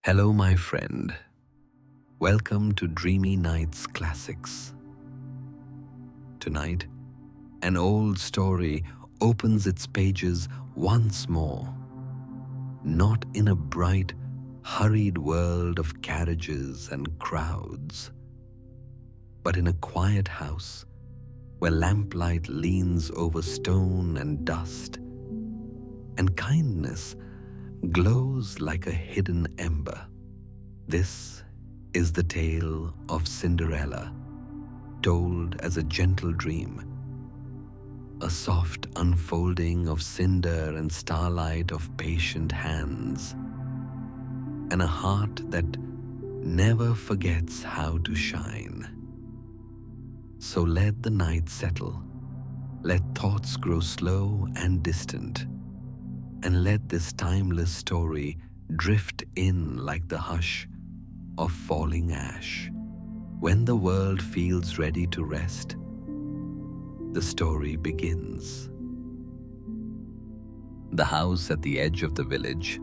Hello, my friend. Welcome to Dreamy Nights Classics. Tonight, an old story opens its pages once more, not in a bright, hurried world of carriages and crowds, but in a quiet house where lamplight leans over stone and dust, and kindness glows like a hidden ember. This is the tale of Cinderella, told as a gentle dream, a soft unfolding of cinder and starlight of patient hands, and a heart that never forgets how to shine. So let the night settle, let thoughts grow slow and distant, and let this timeless story drift in like the hush of falling ash. When the world feels ready to rest, the story begins. The house at the edge of the village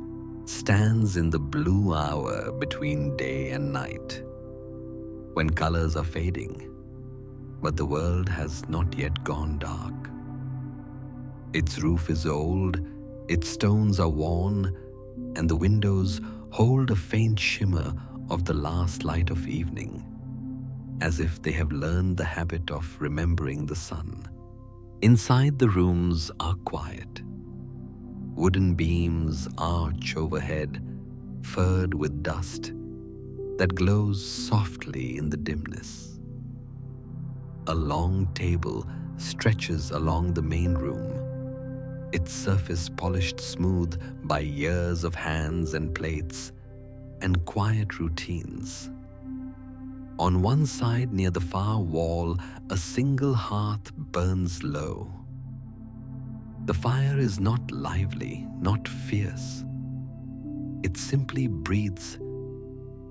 stands in the blue hour between day and night, when colors are fading, but the world has not yet gone dark. Its roof is old, its stones are worn, and the windows hold a faint shimmer of the last light of evening, as if they have learned the habit of remembering the sun. Inside, the rooms are quiet. Wooden beams arch overhead, furred with dust that glows softly in the dimness. A long table stretches along the main room, its surface polished smooth by years of hands and plates and quiet routines. On one side, near the far wall, a single hearth burns low. The fire is not lively, not fierce. It simply breathes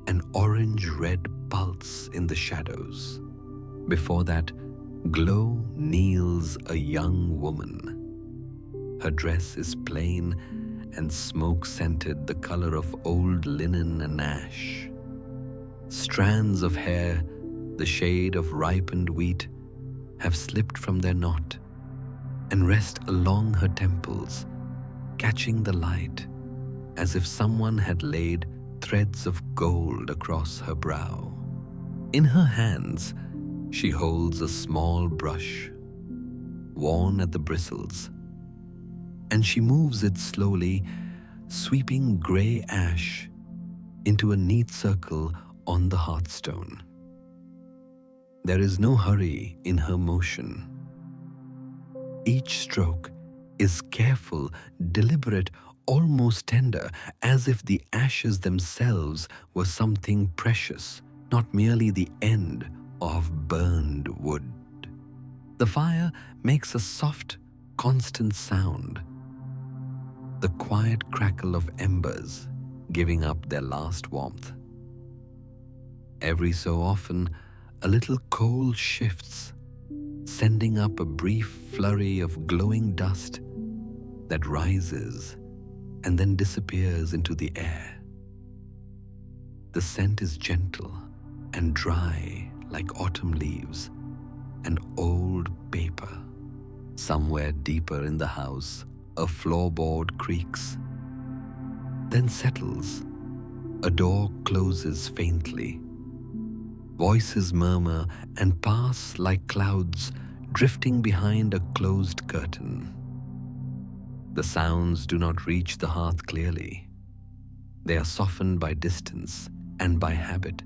an orange-red pulse in the shadows. Before that glow kneels a young woman. Her dress is plain and smoke-scented, the color of old linen and ash. Strands of hair, the shade of ripened wheat, have slipped from their knot and rest along her temples, catching the light as if someone had laid threads of gold across her brow. In her hands, she holds a small brush, worn at the bristles, and she moves it slowly, sweeping gray ash into a neat circle on the hearthstone. There is no hurry in her motion. Each stroke is careful, deliberate, almost tender, as if the ashes themselves were something precious, not merely the end of burned wood. The fire makes a soft, constant sound, the quiet crackle of embers giving up their last warmth. Every so often, a little coal shifts, sending up a brief flurry of glowing dust that rises and then disappears into the air. The scent is gentle and dry like autumn leaves and old paper. Somewhere deeper in the house, a floorboard creaks, then settles. A door closes faintly. Voices murmur and pass like clouds drifting behind a closed curtain. The sounds do not reach the hearth clearly. They are softened by distance and by habit,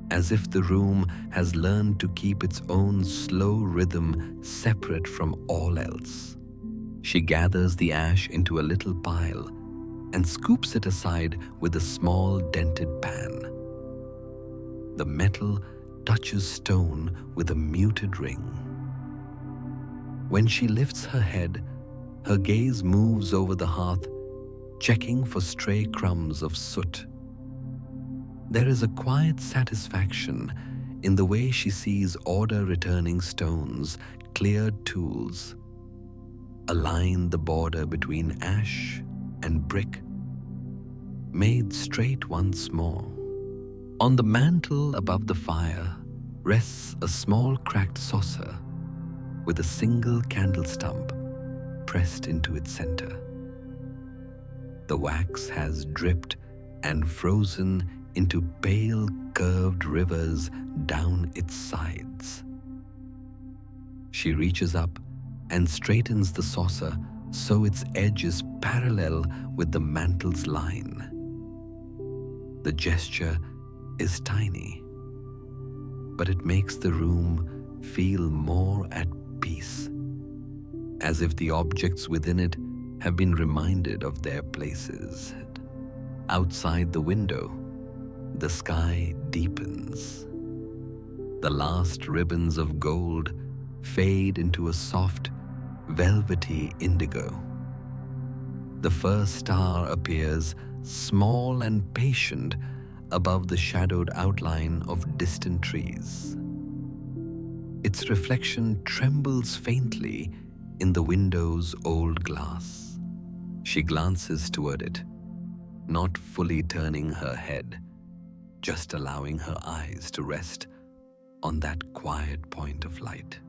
as if the room has learned to keep its own slow rhythm separate from all else. She gathers the ash into a little pile and scoops it aside with a small dented pan. The metal touches stone with a muted ring. When she lifts her head, her gaze moves over the hearth, checking for stray crumbs of soot. There is a quiet satisfaction in the way she sees order-returning stones, cleared tools, align the border between ash and brick. made straight once more. On the mantel above the fire rests a small cracked saucer with a single candle stump pressed into its center. The wax has dripped and frozen into pale curved rivers down its sides. She reaches up and straightens the saucer so its edge is parallel with the mantel's line. The gesture is tiny, but it makes the room feel more at peace, as if the objects within it have been reminded of their places. Outside the window, the sky deepens. The last ribbons of gold fade into a soft, velvety indigo. The first star appears small and patient above the shadowed outline of distant trees. Its reflection trembles faintly in the window's old glass. She glances toward it, not fully turning her head, just allowing her eyes to rest on that quiet point of light.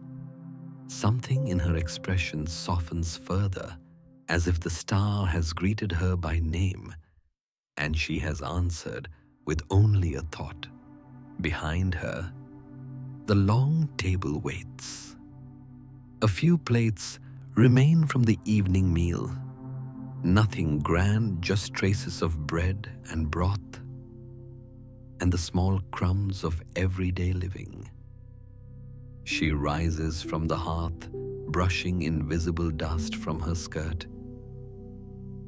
Something in her expression softens further, as if the star has greeted her by name, and she has answered with only a thought. Behind her, the long table waits. A few plates remain from the evening meal. Nothing grand, just traces of bread and broth, and the small crumbs of everyday living. She rises from the hearth, brushing invisible dust from her skirt,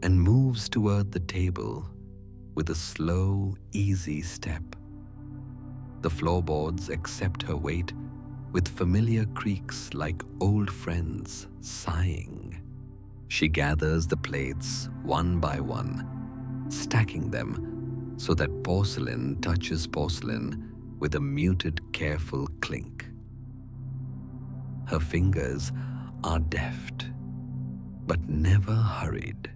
and moves toward the table with a slow, easy step. The floorboards accept her weight with familiar creaks like old friends sighing. She gathers the plates one by one, stacking them so that porcelain touches porcelain with a muted, careful clink. Her fingers are deft, but never hurried.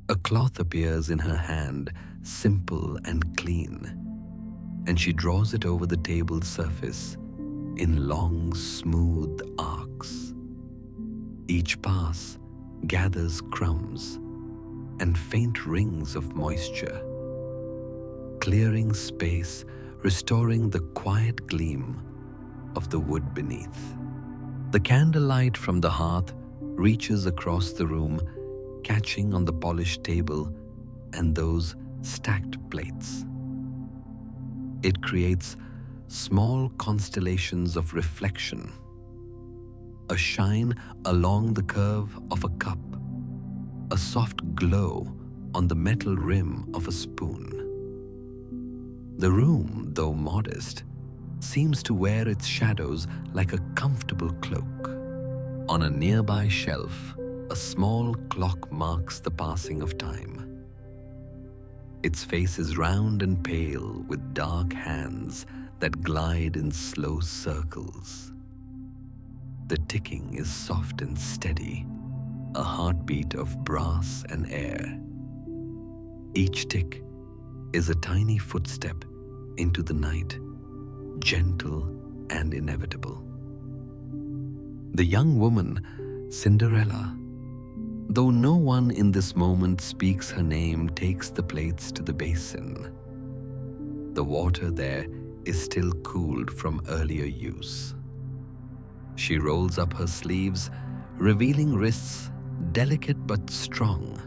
A cloth appears in her hand, simple and clean, and she draws it over the table's surface in long, smooth arcs. Each pass gathers crumbs and faint rings of moisture, clearing space, restoring the quiet gleam of the wood beneath. The candlelight from the hearth reaches across the room, catching on the polished table and those stacked plates. It creates small constellations of reflection, a shine along the curve of a cup, a soft glow on the metal rim of a spoon. The room, though modest, seems to wear its shadows like a comfortable cloak. On a nearby shelf, a small clock marks the passing of time. Its face is round and pale, with dark hands that glide in slow circles. The ticking is soft and steady, a heartbeat of brass and air. Each tick is a tiny footstep into the night, gentle and inevitable. The young woman, Cinderella, though no one in this moment speaks her name, takes the plates to the basin. The water there is still cooled from earlier use. She rolls up her sleeves, revealing wrists delicate but strong,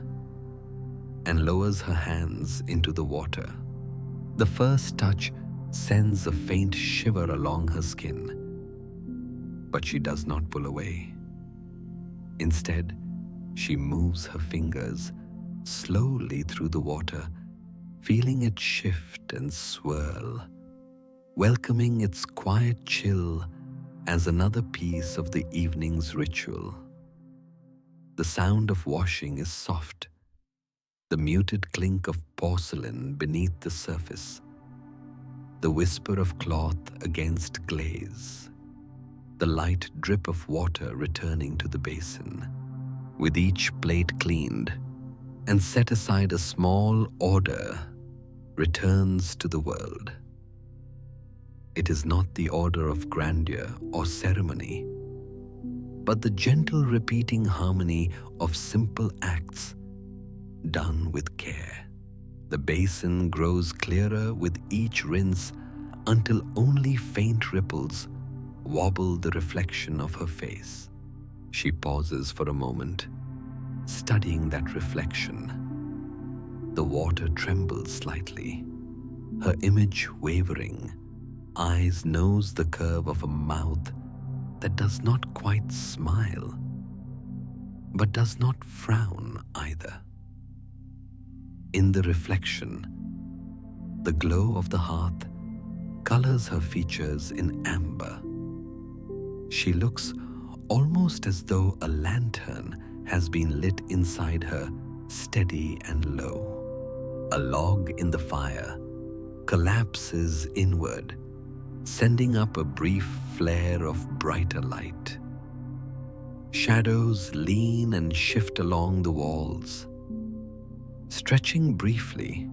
and lowers her hands into the water. The first touch sends a faint shiver along her skin, but she does not pull away. Instead, she moves her fingers slowly through the water, feeling it shift and swirl, welcoming its quiet chill as another piece of the evening's ritual. The sound of washing is soft, the muted clink of porcelain beneath the surface, the whisper of cloth against glaze, the light drip of water returning to the basin. With each plate cleaned, and set aside a small order returns to the world. It is not the order of grandeur or ceremony, but the gentle repeating harmony of simple acts done with care. The basin grows clearer with each rinse until only faint ripples wobble the reflection of her face. She pauses for a moment, studying that reflection. The water trembles slightly, her image wavering. Eyes knows the curve of a mouth that does not quite smile, but does not frown either. In the reflection, the glow of the hearth colors her features in amber. She looks almost as though a lantern has been lit inside her, steady and low. A log in the fire collapses inward, sending up a brief flare of brighter light. Shadows lean and shift along the walls, stretching briefly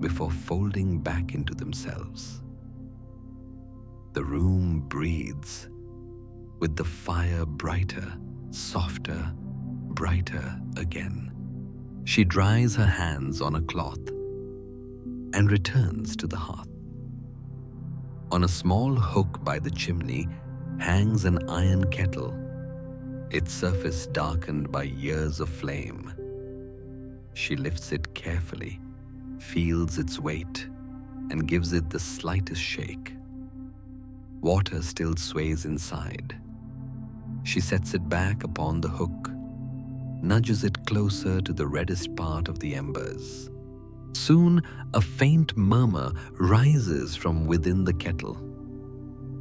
before folding back into themselves. The room breathes with the fire brighter, softer, brighter again. She dries her hands on a cloth and returns to the hearth. On a small hook by the chimney hangs an iron kettle, its surface darkened by years of flame. She lifts it carefully, feels its weight, and gives it the slightest shake. Water still sways inside. She sets it back upon the hook, nudges it closer to the reddest part of the embers. Soon, a faint murmur rises from within the kettle,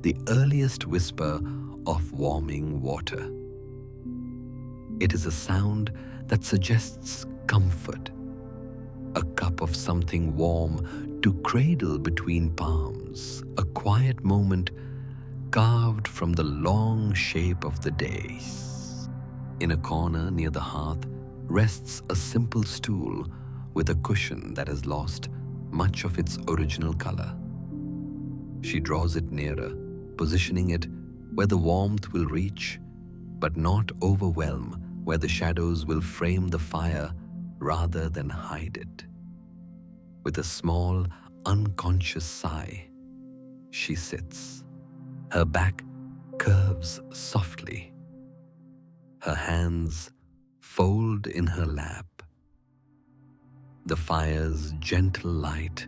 the earliest whisper of warming water. It is a sound that suggests comfort, a cup of something warm to cradle between palms, a quiet moment carved from the long shape of the day. In a corner near the hearth rests a simple stool with a cushion that has lost much of its original color. She draws it nearer, positioning it where the warmth will reach, but not overwhelm, where the shadows will frame the fire rather than hide it. With a small, unconscious sigh, she sits. Her back curves softly. Her hands fold in her lap. The fire's gentle light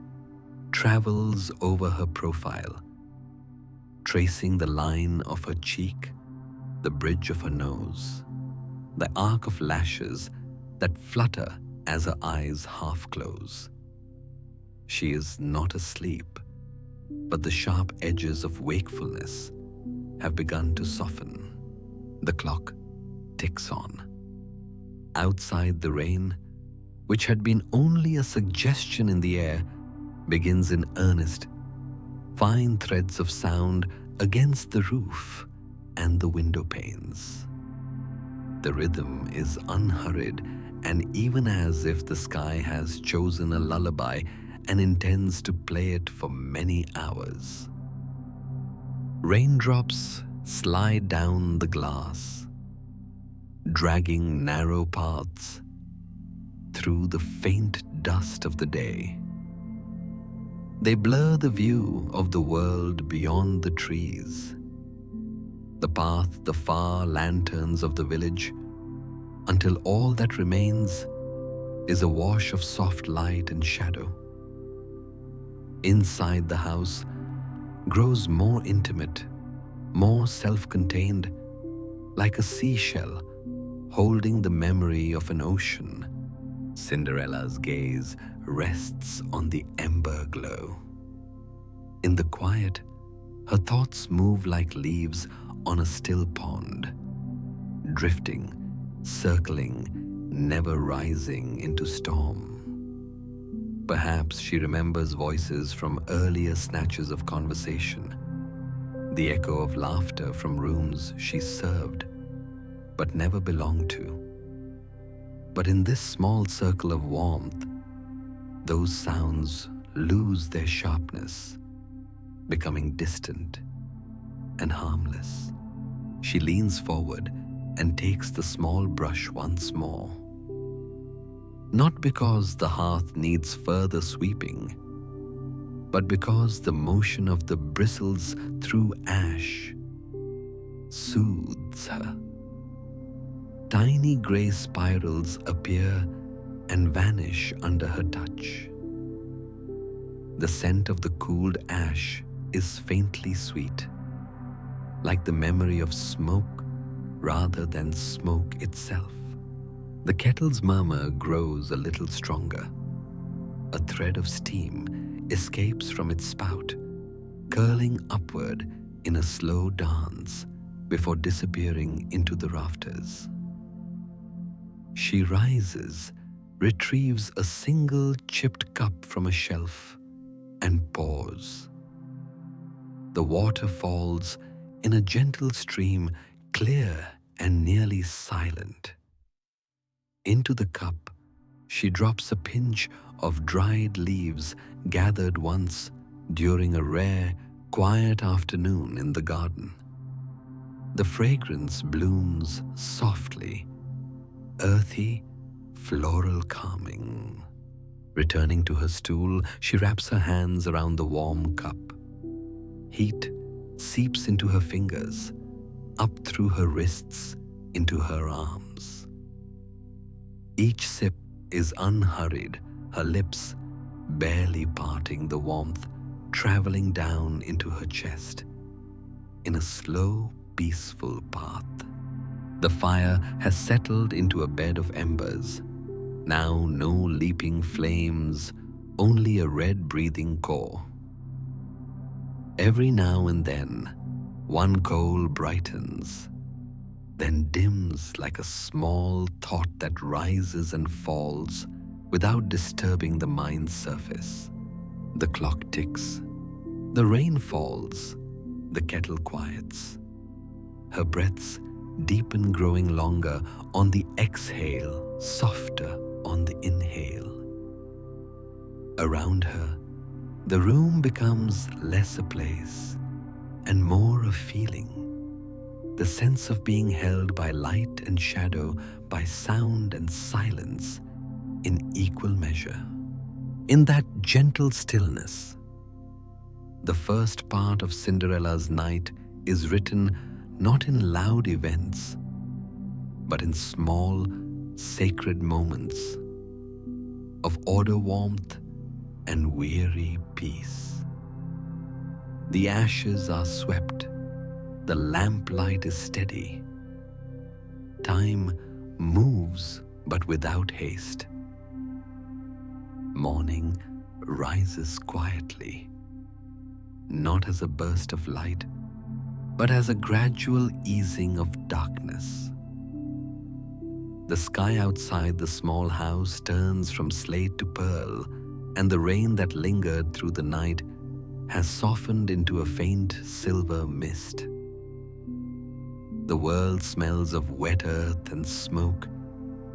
travels over her profile, tracing the line of her cheek, the bridge of her nose, the arc of lashes that flutter as her eyes half close. She is not asleep, but the sharp edges of wakefulness have begun to soften. The clock ticks on. Outside, the rain, which had been only a suggestion in the air, begins in earnest. Fine threads of sound against the roof and the window panes. The rhythm is unhurried, and even as if the sky has chosen a lullaby and intends to play it for many hours. Raindrops slide down the glass, dragging narrow paths through the faint dust of the day. They blur the view of the world beyond the trees, the path, the far lanterns of the village, until all that remains is a wash of soft light and shadow. Inside the house grows more intimate, more self-contained, like a seashell holding the memory of an ocean. Cinderella's gaze rests on the ember glow. In the quiet, her thoughts move like leaves on a still pond, drifting, circling, never rising into storm. Perhaps she remembers voices from earlier snatches of conversation, the echo of laughter from rooms she served but never belonged to. But in this small circle of warmth, those sounds lose their sharpness, becoming distant and harmless. She leans forward and takes the small brush once more. Not because the hearth needs further sweeping, but because the motion of the bristles through ash soothes her. Tiny grey spirals appear and vanish under her touch. The scent of the cooled ash is faintly sweet, like the memory of smoke rather than smoke itself. The kettle's murmur grows a little stronger. A thread of steam escapes from its spout, curling upward in a slow dance before disappearing into the rafters. She rises, retrieves a single chipped cup from a shelf, and pours. The water falls in a gentle stream, clear and nearly silent. Into the cup, she drops a pinch of dried leaves gathered once during a rare, quiet afternoon in the garden. The fragrance blooms softly, earthy, floral calming. Returning to her stool, she wraps her hands around the warm cup. Heat seeps into her fingers, up through her wrists, into her arms. Each sip is unhurried, her lips barely parting, the warmth traveling down into her chest in a slow, peaceful path. The fire has settled into a bed of embers. Now no leaping flames, only a red breathing core. Every now and then, one coal brightens, then dims like a small thought that rises and falls without disturbing the mind's surface. The clock ticks, the rain falls, the kettle quiets. Her breaths deepen, growing longer on the exhale, softer on the inhale. Around her, the room becomes less a place and more a feeling. The sense of being held by light and shadow, by sound and silence in equal measure. In that gentle stillness, the first part of Cinderella's night is written not in loud events, but in small, sacred moments of order, warmth, and weary peace. The ashes are swept, the lamplight is steady. Time moves, but without haste. Morning rises quietly, not as a burst of light, but as a gradual easing of darkness. The sky outside the small house turns from slate to pearl, and the rain that lingered through the night has softened into a faint silver mist. The world smells of wet earth and smoke,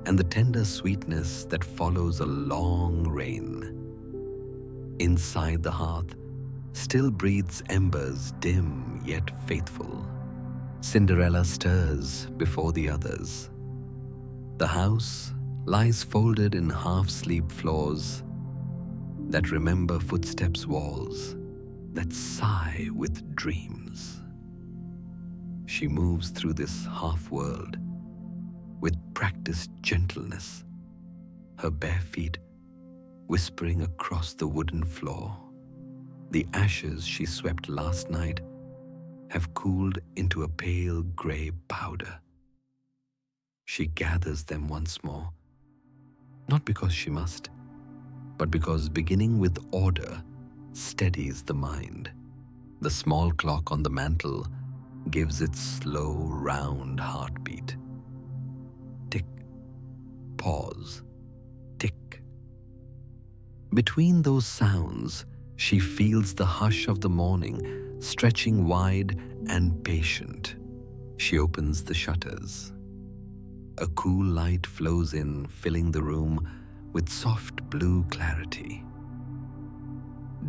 and the tender sweetness that follows a long rain. Inside the hearth still breathes embers, dim yet faithful. Cinderella stirs before the others. The house lies folded in half-sleep floors that remember footsteps, walls that sigh with dreams. She moves through this half-world with practiced gentleness, her bare feet whispering across the wooden floor. The ashes she swept last night have cooled into a pale grey powder. She gathers them once more, not because she must, but because beginning with order steadies the mind. The small clock on the mantel gives its slow, round heartbeat. Tick, pause, tick. Between those sounds, she feels the hush of the morning, stretching wide and patient. She opens the shutters. a cool light flows in, filling the room with soft blue clarity.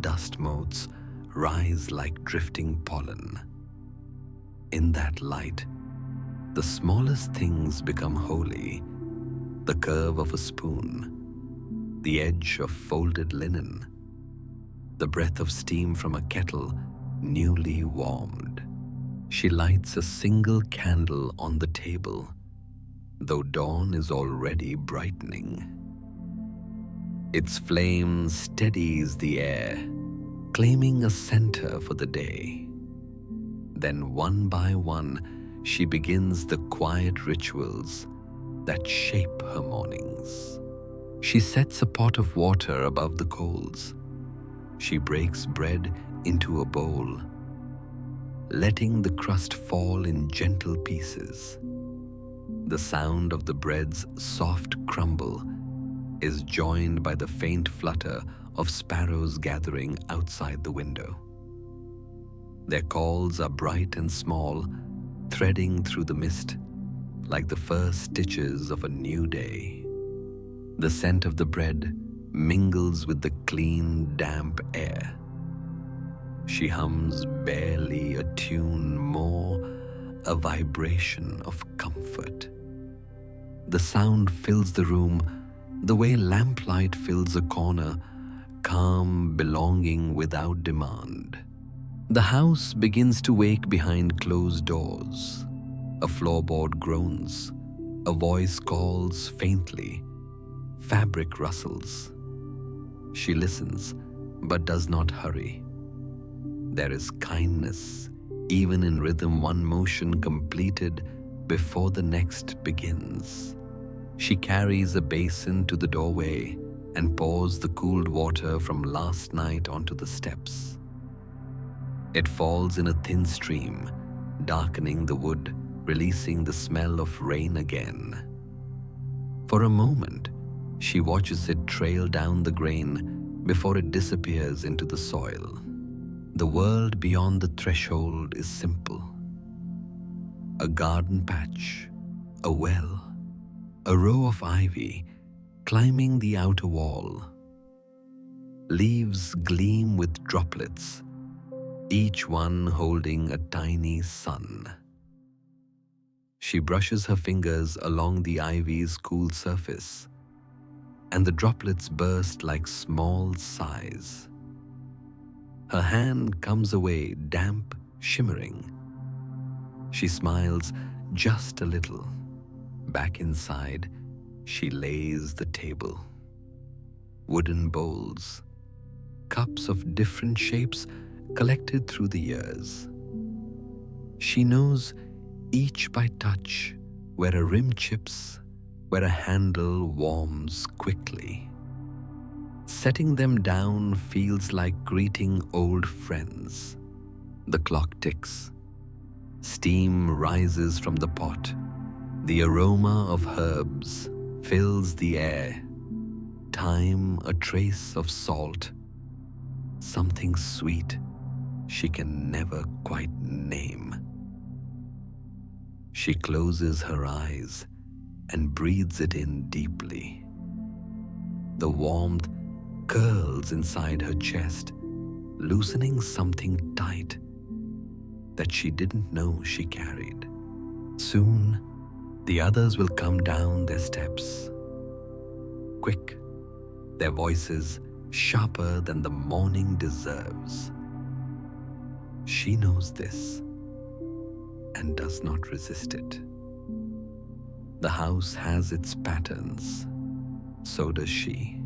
Dust motes rise like drifting pollen. In that light, the smallest things become holy: the curve of a spoon, the edge of folded linen, the breath of steam from a kettle newly warmed. She lights a single candle on the table, though dawn is already brightening. Its flame steadies the air, claiming a center for the day. Then one by one, she begins the quiet rituals that shape her mornings. She sets a pot of water above the coals. She breaks bread into a bowl, letting the crust fall in gentle pieces. The sound of the bread's soft crumble is joined by the faint flutter of sparrows gathering outside the window. Their calls are bright and small, threading through the mist like the first stitches of a new day. The scent of the bread mingles with the clean, damp air. She hums barely a tune, more a vibration of comfort. The sound fills the room the way lamplight fills a corner, calm, belonging without demand. The house begins to wake behind closed doors. A floorboard groans, a voice calls faintly, fabric rustles. She listens, but does not hurry. There is kindness, even in rhythm, one motion completed before the next begins. She carries a basin to the doorway and pours the cooled water from last night onto the steps. It falls in a thin stream, darkening the wood, releasing the smell of rain again. For a moment, she watches it trail down the grain before it disappears into the soil. The world beyond the threshold is simple. A garden patch, a well, a row of ivy climbing the outer wall. Leaves gleam with droplets, each one holding a tiny sun. She brushes her fingers along the ivy's cool surface, and the droplets burst like small sighs. Her hand comes away damp, shimmering. She smiles just a little. Back inside, she lays the table. Wooden bowls, cups of different shapes collected through the years. She knows each by touch, where a rim chips, where a handle warms quickly. Setting them down feels like greeting old friends. The clock ticks. Steam rises from the pot. The aroma of herbs fills the air. Time, a trace of salt. Something sweet she can never quite name. She closes her eyes and breathes it in deeply. The warmth curls inside her chest, loosening something tight that she didn't know she carried. Soon, the others will come down their steps. Quick, their voices sharper than the morning deserves. She knows this and does not resist it. The house has its patterns, so does she.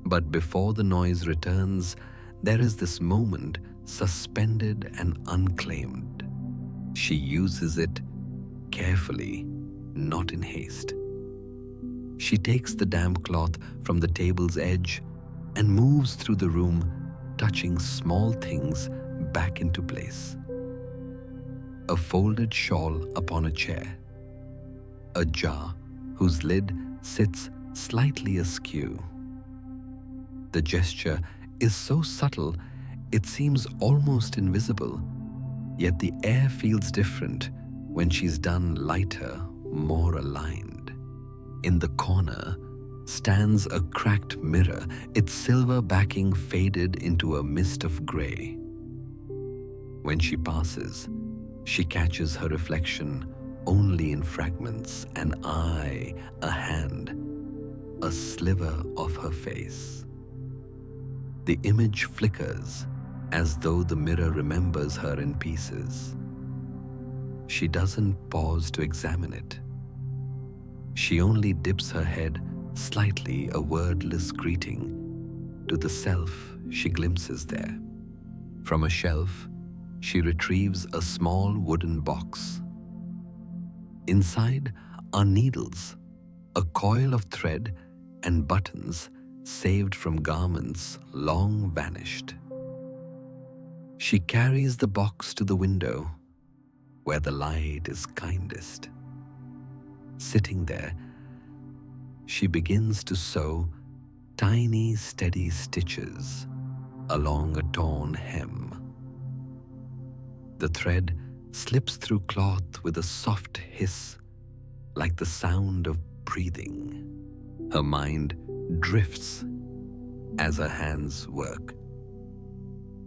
But before the noise returns, there is this moment suspended and unclaimed. She uses it carefully, not in haste. She takes the damp cloth from the table's edge and moves through the room, touching small things back into place. A folded shawl upon a chair. A jar whose lid sits slightly askew. The gesture is so subtle it seems almost invisible, yet the air feels different when she's done lighter, more aligned. In the corner stands a cracked mirror, its silver backing faded into a mist of gray. When she passes, she catches her reflection only in fragments, an eye, a hand, a sliver of her face. The image flickers as though the mirror remembers her in pieces. She doesn't pause to examine it. She only dips her head slightly, a wordless greeting to the self she glimpses there. From a shelf, she retrieves a small wooden box. Inside are needles, a coil of thread, and buttons saved from garments long vanished. She carries the box to the window, where the light is kindest. Sitting there, she begins to sew tiny, steady stitches along a torn hem. The thread slips through cloth with a soft hiss, like the sound of breathing. Her mind drifts as her hands work.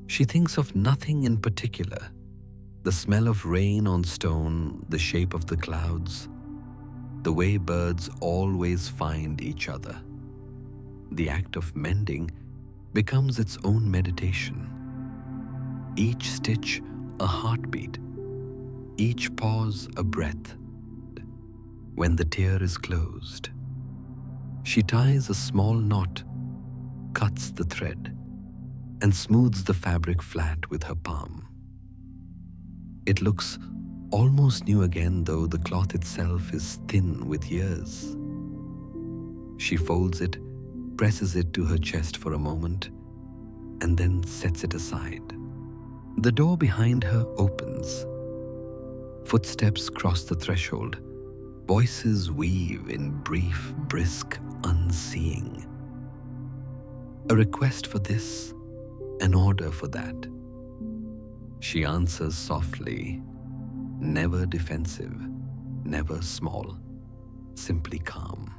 She thinks of nothing in particular. The smell of rain on stone, the shape of the clouds, the way birds always find each other. The act of mending becomes its own meditation. Each stitch a heartbeat, each pause a breath. When the tear is closed, she ties a small knot, cuts the thread, and smooths the fabric flat with her palm. It looks almost new again, though the cloth itself is thin with years. She folds it, presses it to her chest for a moment, and then sets it aside. The door behind her opens. Footsteps cross the threshold. Voices weave in brief, brisk unseeing. A request for this, an order for that. She answers softly, never defensive, never small, simply calm.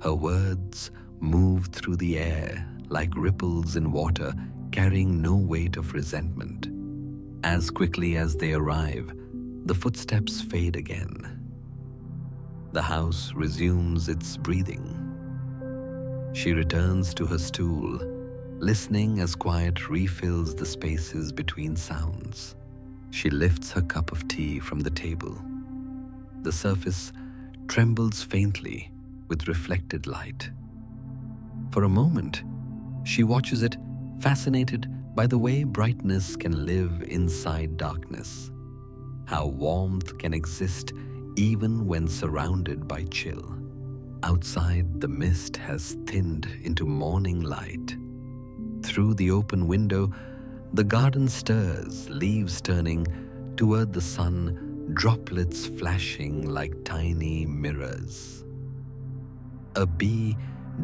Her words move through the air like ripples in water, carrying no weight of resentment. As quickly as they arrive, the footsteps fade again. The house resumes its breathing. She returns to her stool, listening as quiet refills the spaces between sounds. She lifts her cup of tea from the table. The surface trembles faintly with reflected light. For a moment, she watches it, fascinated by the way brightness can live inside darkness, how warmth can exist even when surrounded by chill. Outside, the mist has thinned into morning light. Through the open window, the garden stirs, leaves turning toward the sun, droplets flashing like tiny mirrors. A bee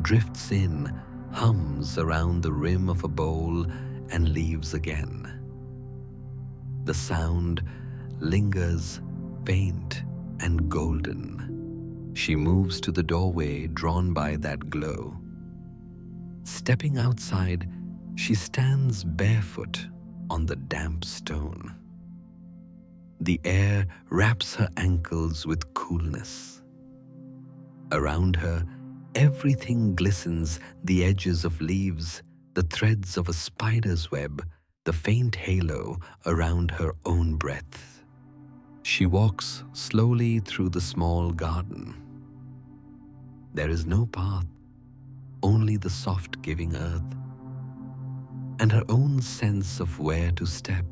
drifts in, hums around the rim of a bowl, and leaves again. The sound lingers, faint and golden. She moves to the doorway, drawn by that glow. Stepping outside, she stands barefoot on the damp stone. The air wraps her ankles with coolness. Around her, everything glistens, the edges of leaves, the threads of a spider's web, the faint halo around her own breath. She walks slowly through the small garden. There is no path, only the soft giving earth, and her own sense of where to step.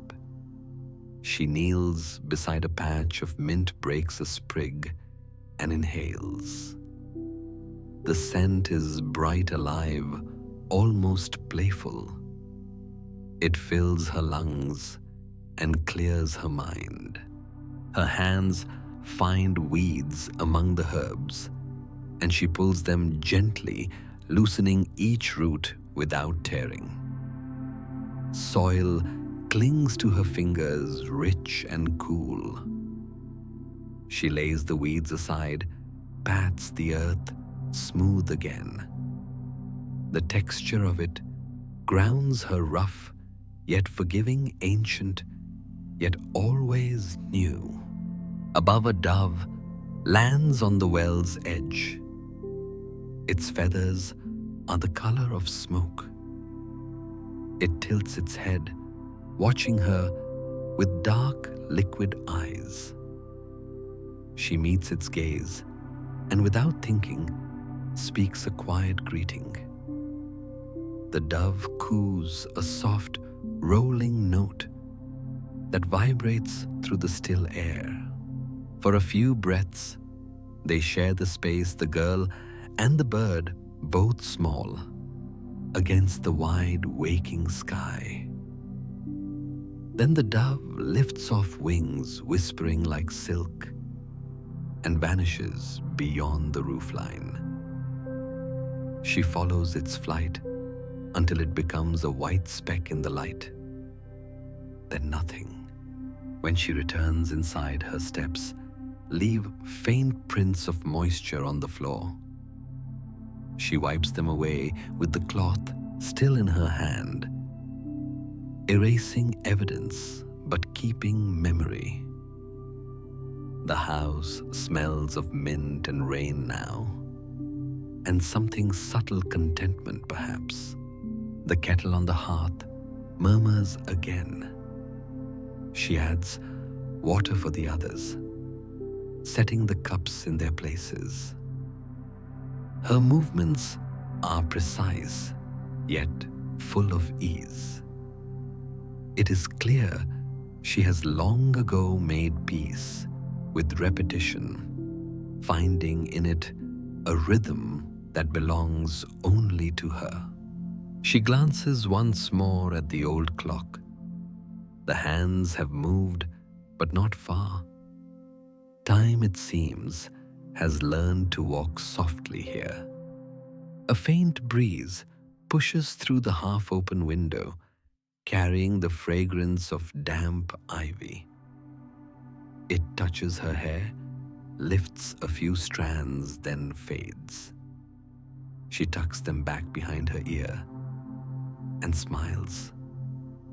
She kneels beside a patch of mint, breaks a sprig, and inhales. The scent is bright, alive, almost playful. It fills her lungs and clears her mind. Her hands find weeds among the herbs, and she pulls them gently, loosening each root without tearing. Soil clings to her fingers, rich and cool. She lays the weeds aside, pats the earth smooth again. The texture of it grounds her rough, yet forgiving, ancient, yet always new. Above, a dove lands on the well's edge. Its feathers are the color of smoke. It tilts its head, watching her with dark, liquid eyes. She meets its gaze and, without thinking, speaks a quiet greeting. The dove coos a soft, rolling note that vibrates through the still air. For a few breaths, they share the space, the girl and the bird, both small, against the wide, waking sky. Then the dove lifts off wings, whispering like silk, and vanishes beyond the roofline. She follows its flight until it becomes a white speck in the light. Then nothing. When she returns inside, her steps leave faint prints of moisture on the floor. She wipes them away with the cloth still in her hand, erasing evidence but keeping memory. The house smells of mint and rain now, and something subtle contentment perhaps. The kettle on the hearth murmurs again. She adds water for the others, setting the cups in their places. Her movements are precise, yet full of ease. It is clear she has long ago made peace with repetition, finding in it a rhythm that belongs only to her. She glances once more at the old clock. The hands have moved, but not far. Time, it seems, has learned to walk softly here. A faint breeze pushes through the half-open window, carrying the fragrance of damp ivy. It touches her hair, lifts a few strands, then fades. She tucks them back behind her ear and smiles,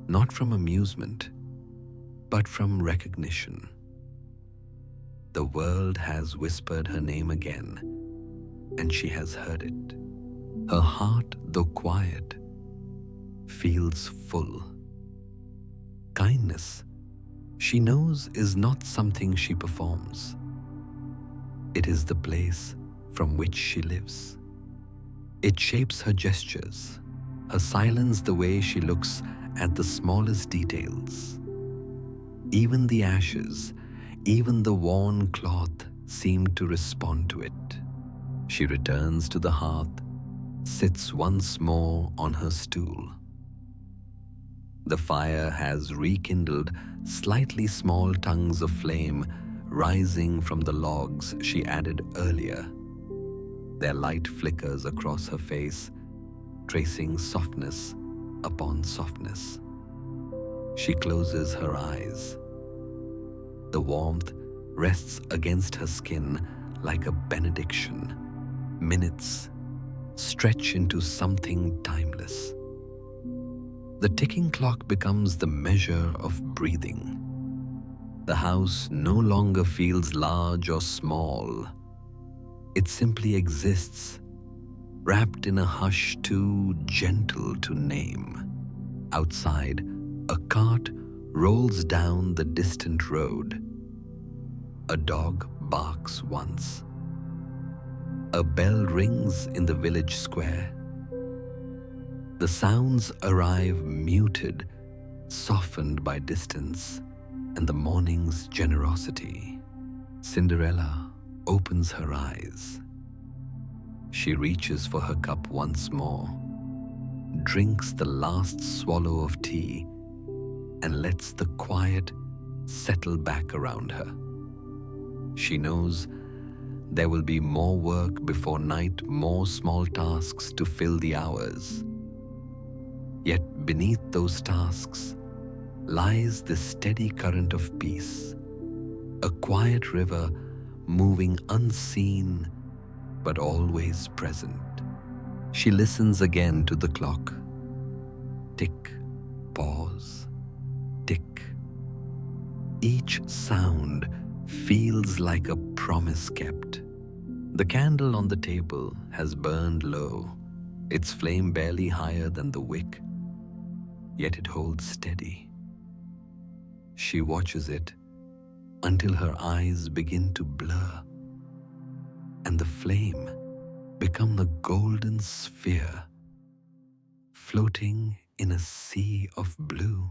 not from amusement, but from recognition. The world has whispered her name again, and she has heard it. Her heart, though quiet, feels full. Kindness, she knows, is not something she performs. It is the place from which she lives. It shapes her gestures, her silence, the way she looks at the smallest details. Even the ashes, even the worn cloth seem to respond to it. She returns to the hearth, sits once more on her stool. The fire has rekindled, slightly small tongues of flame rising from the logs she added earlier. Their light flickers across her face, tracing softness upon softness. She closes her eyes. The warmth rests against her skin like a benediction. Minutes stretch into something timeless. The ticking clock becomes the measure of breathing. The house no longer feels large or small. It simply exists, wrapped in a hush too gentle to name. Outside, a cart rolls down the distant road. A dog barks once. A bell rings in the village square. The sounds arrive muted, softened by distance and the morning's generosity. Cinderella opens her eyes. She reaches for her cup once more, drinks the last swallow of tea, and lets the quiet settle back around her. She knows there will be more work before night, more small tasks to fill the hours. Yet beneath those tasks lies the steady current of peace, a quiet river moving unseen but always present. She listens again to the clock. Tick, pause, tick. Each sound feels like a promise kept. The candle on the table has burned low, its flame barely higher than the wick, yet it holds steady. She watches it until her eyes begin to blur, and the flame become a golden sphere floating in a sea of blue.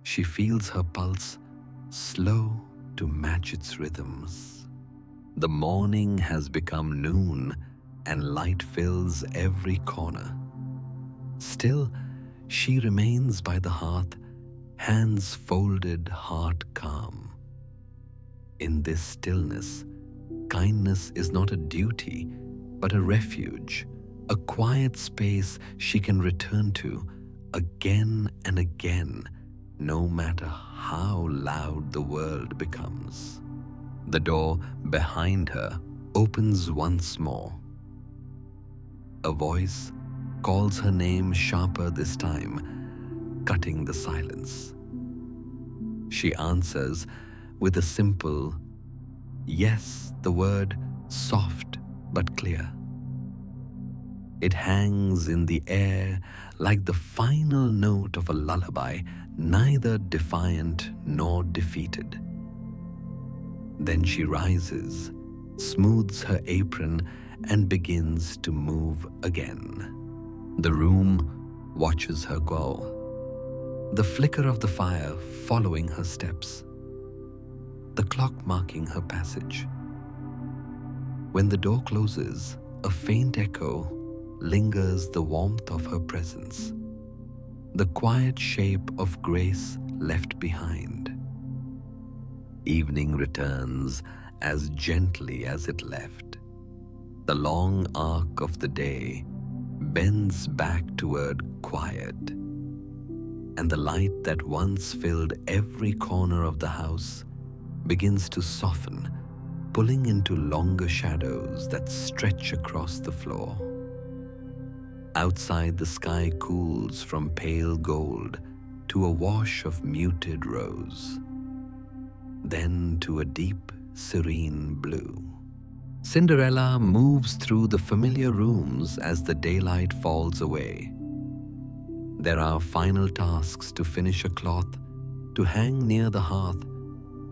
She feels her pulse slow to match its rhythms. The morning has become noon and light fills every corner. Still, she remains by the hearth, hands folded, heart calm. In this stillness, kindness is not a duty, but a refuge, a quiet space she can return to again and again, no matter how loud the world becomes. The door behind her opens once more. A voice calls her name sharper this time, cutting the silence. She answers with a simple yes, the word soft but clear. It hangs in the air like the final note of a lullaby, neither defiant nor defeated. Then she rises, smooths her apron, and begins to move again. The room watches her go, the flicker of the fire following her steps, the clock marking her passage. When the door closes, a faint echo lingers the warmth of her presence, the quiet shape of grace left behind. Evening returns as gently as it left. The long arc of the day bends back toward quiet, and the light that once filled every corner of the house begins to soften, pulling into longer shadows that stretch across the floor. Outside, the sky cools from pale gold to a wash of muted rose, then to a deep, serene blue. Cinderella moves through the familiar rooms as the daylight falls away. There are final tasks: to finish a cloth, to hang near the hearth,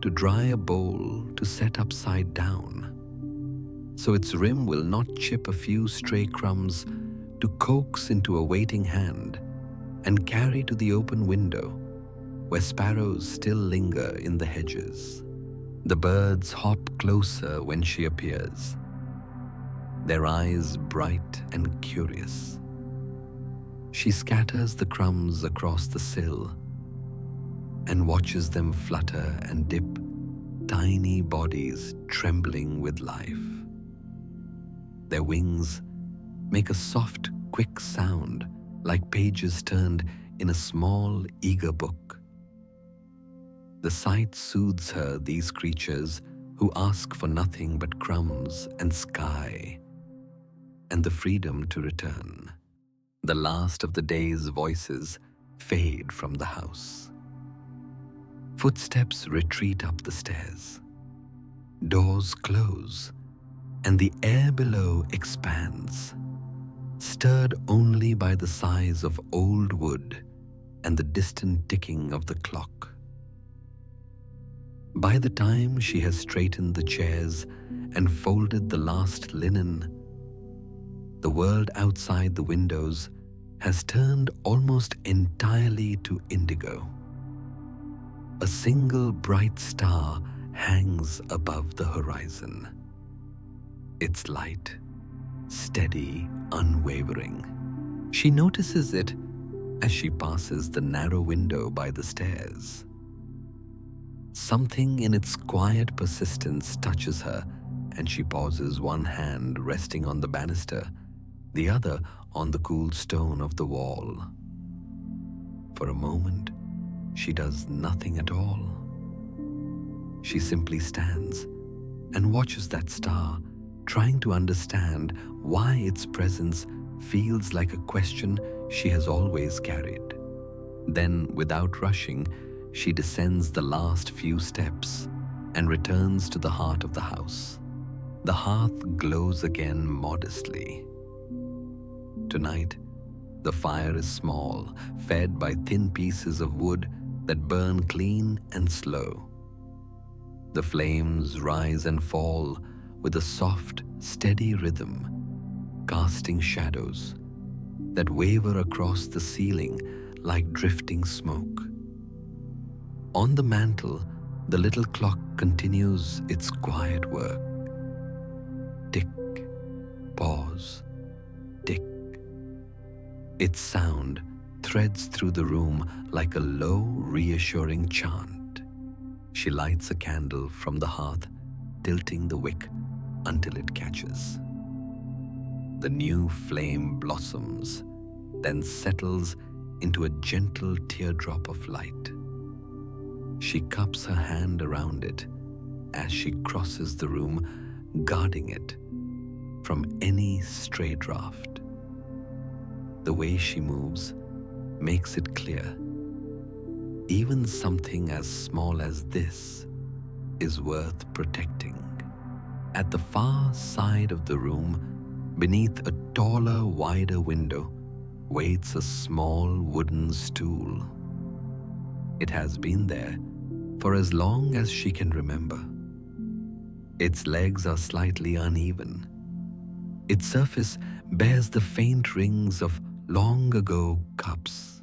to dry a bowl, to set upside down, so its rim will not chip a few stray crumbs, to coax into a waiting hand and carry to the open window where sparrows still linger in the hedges. The birds hop closer when she appears, their eyes bright and curious. She scatters the crumbs across the sill and watches them flutter and dip, tiny bodies trembling with life. Their wings make a soft, quick sound like pages turned in a small, eager book. The sight soothes her, these creatures who ask for nothing but crumbs and sky and the freedom to return. The last of the day's voices fade from the house. Footsteps retreat up the stairs. Doors close, and the air below expands, stirred only by the sighs of old wood and the distant ticking of the clock. By the time she has straightened the chairs and folded the last linen, the world outside the windows has turned almost entirely to indigo. A single bright star hangs above the horizon. Its light, steady, unwavering. She notices it as she passes the narrow window by the stairs. Something in its quiet persistence touches her, and she pauses, one hand resting on the banister, the other on the cool stone of the wall. For a moment, she does nothing at all. She simply stands, and watches that star, trying to understand why its presence feels like a question she has always carried. Then, without rushing, she descends the last few steps and returns to the heart of the house. The hearth glows again modestly. Tonight, the fire is small, fed by thin pieces of wood that burn clean and slow. The flames rise and fall with a soft, steady rhythm, casting shadows that waver across the ceiling like drifting smoke. On the mantel, the little clock continues its quiet work. Tick, pause, tick. Its sound threads through the room like a low, reassuring chant. She lights a candle from the hearth, tilting the wick until it catches. The new flame blossoms, then settles into a gentle teardrop of light. She cups her hand around it as she crosses the room, guarding it from any stray draft. The way she moves makes it clear. Even something as small as this is worth protecting. At the far side of the room, beneath a taller, wider window, waits a small wooden stool. It has been there for as long as she can remember. Its legs are slightly uneven. Its surface bears the faint rings of long ago cups.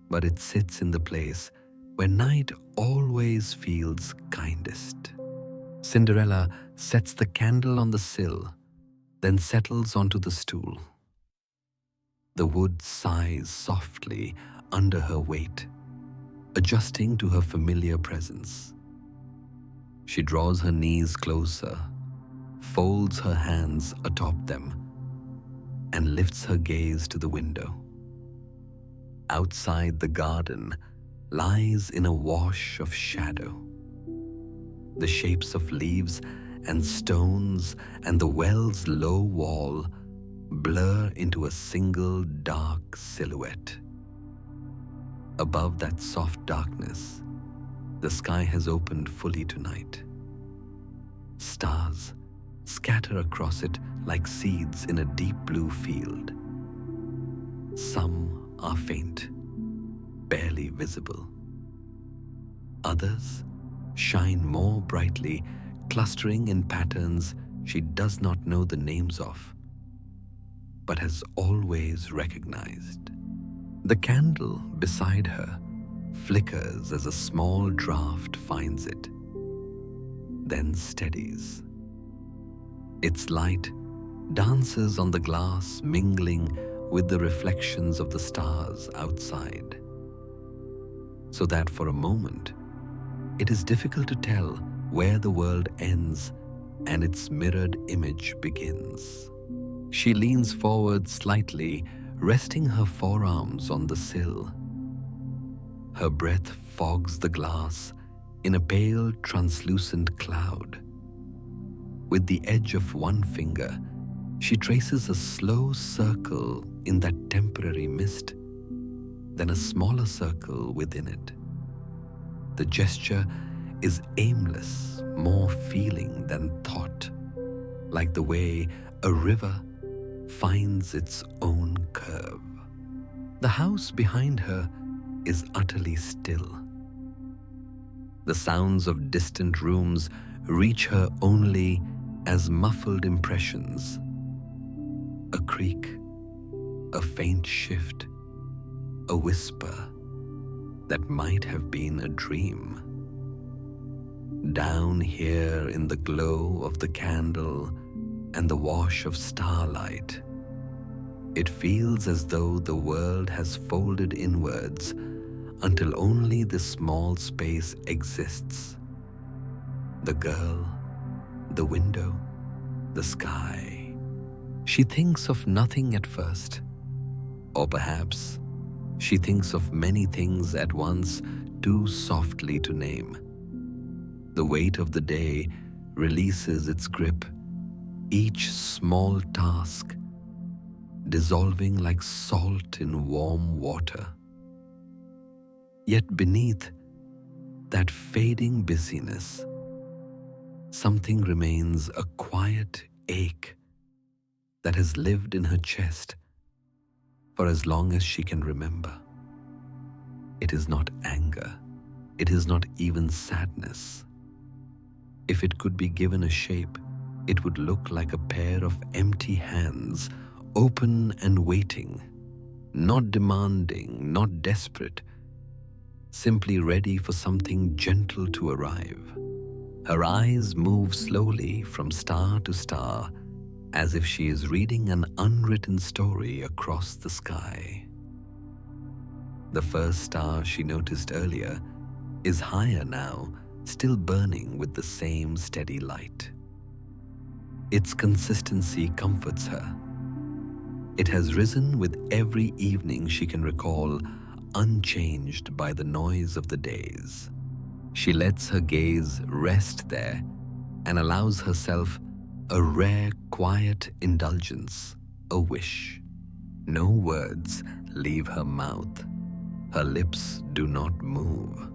But it sits in the place where night always feels kindest. Cinderella sets the candle on the sill, then settles onto the stool. The wood sighs softly under her weight, adjusting to her familiar presence. She draws her knees closer, folds her hands atop them, and lifts her gaze to the window. Outside, the garden lies in a wash of shadow. The shapes of leaves and stones and the well's low wall blur into a single dark silhouette. Above that soft darkness, the sky has opened fully tonight. Stars scatter across it like seeds in a deep blue field. Some are faint, barely visible. Others shine more brightly, clustering in patterns she does not know the names of, but has always recognized. The candle beside her flickers as a small draft finds it, then steadies. Its light dances on the glass, mingling with the reflections of the stars outside, so that for a moment it is difficult to tell where the world ends and its mirrored image begins. She leans forward slightly, resting her forearms on the sill. Her breath fogs the glass in a pale, translucent cloud. With the edge of one finger, she traces a slow circle in that temporary mist, then a smaller circle within it. The gesture is aimless, more feeling than thought, like the way a river finds its own curve. The house behind her is utterly still. The sounds of distant rooms reach her only as muffled impressions. A creak, a faint shift, a whisper that might have been a dream. Down here in the glow of the candle and the wash of starlight, it feels as though the world has folded inwards until only this small space exists. The girl, the window, the sky. She thinks of nothing at first, or perhaps she thinks of many things at once, too softly to name. The weight of the day releases its grip, each small task dissolving like salt in warm water. Yet beneath that fading busyness, something remains, a quiet ache that has lived in her chest for as long as she can remember. It is not anger, it is not even sadness. If it could be given a shape, it would look like a pair of empty hands, open and waiting, not demanding, not desperate, simply ready for something gentle to arrive. Her eyes move slowly from star to star, as if she is reading an unwritten story across the sky. The first star she noticed earlier is higher now, still burning with the same steady light. Its consistency comforts her. It has risen with every evening she can recall, unchanged by the noise of the days. She lets her gaze rest there and allows herself a rare, quiet indulgence, a wish. No words leave her mouth. Her lips do not move.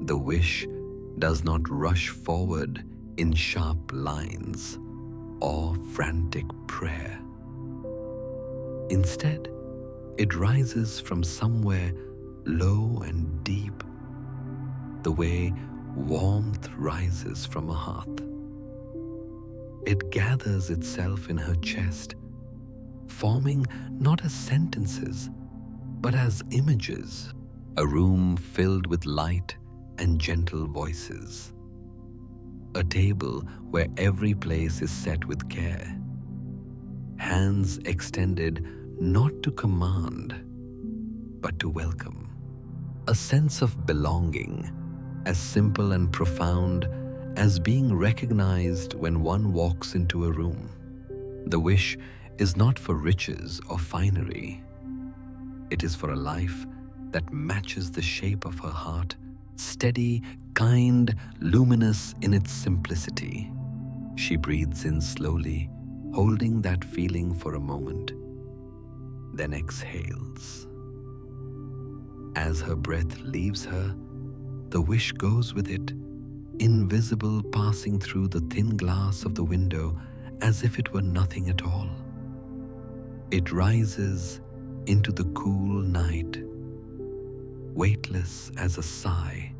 The wish does not rush forward in sharp lines or frantic prayer. Instead, it rises from somewhere low and deep, the way warmth rises from a hearth. It gathers itself in her chest, forming not as sentences, but as images, a room filled with light and gentle voices. A table where every place is set with care. Hands extended not to command, but to welcome. A sense of belonging, as simple and profound as being recognized when one walks into a room. The wish is not for riches or finery. It is for a life that matches the shape of her heart, steady, kind, luminous in its simplicity. She breathes in slowly, holding that feeling for a moment, then exhales. As her breath leaves her, the wish goes with it, invisible, passing through the thin glass of the window as if it were nothing at all. It rises into the cool night, weightless as a sigh,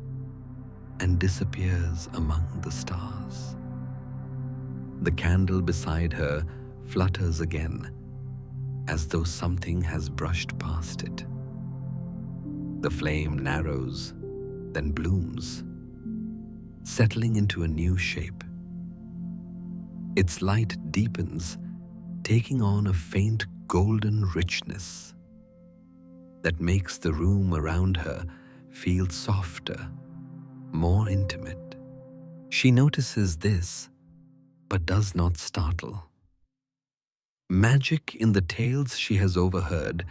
and disappears among the stars. The candle beside her flutters again, as though something has brushed past it. The flame narrows, then blooms, settling into a new shape. Its light deepens, taking on a faint golden richness that makes the room around her feel softer, more intimate. She notices this, but does not startle. Magic in the tales she has overheard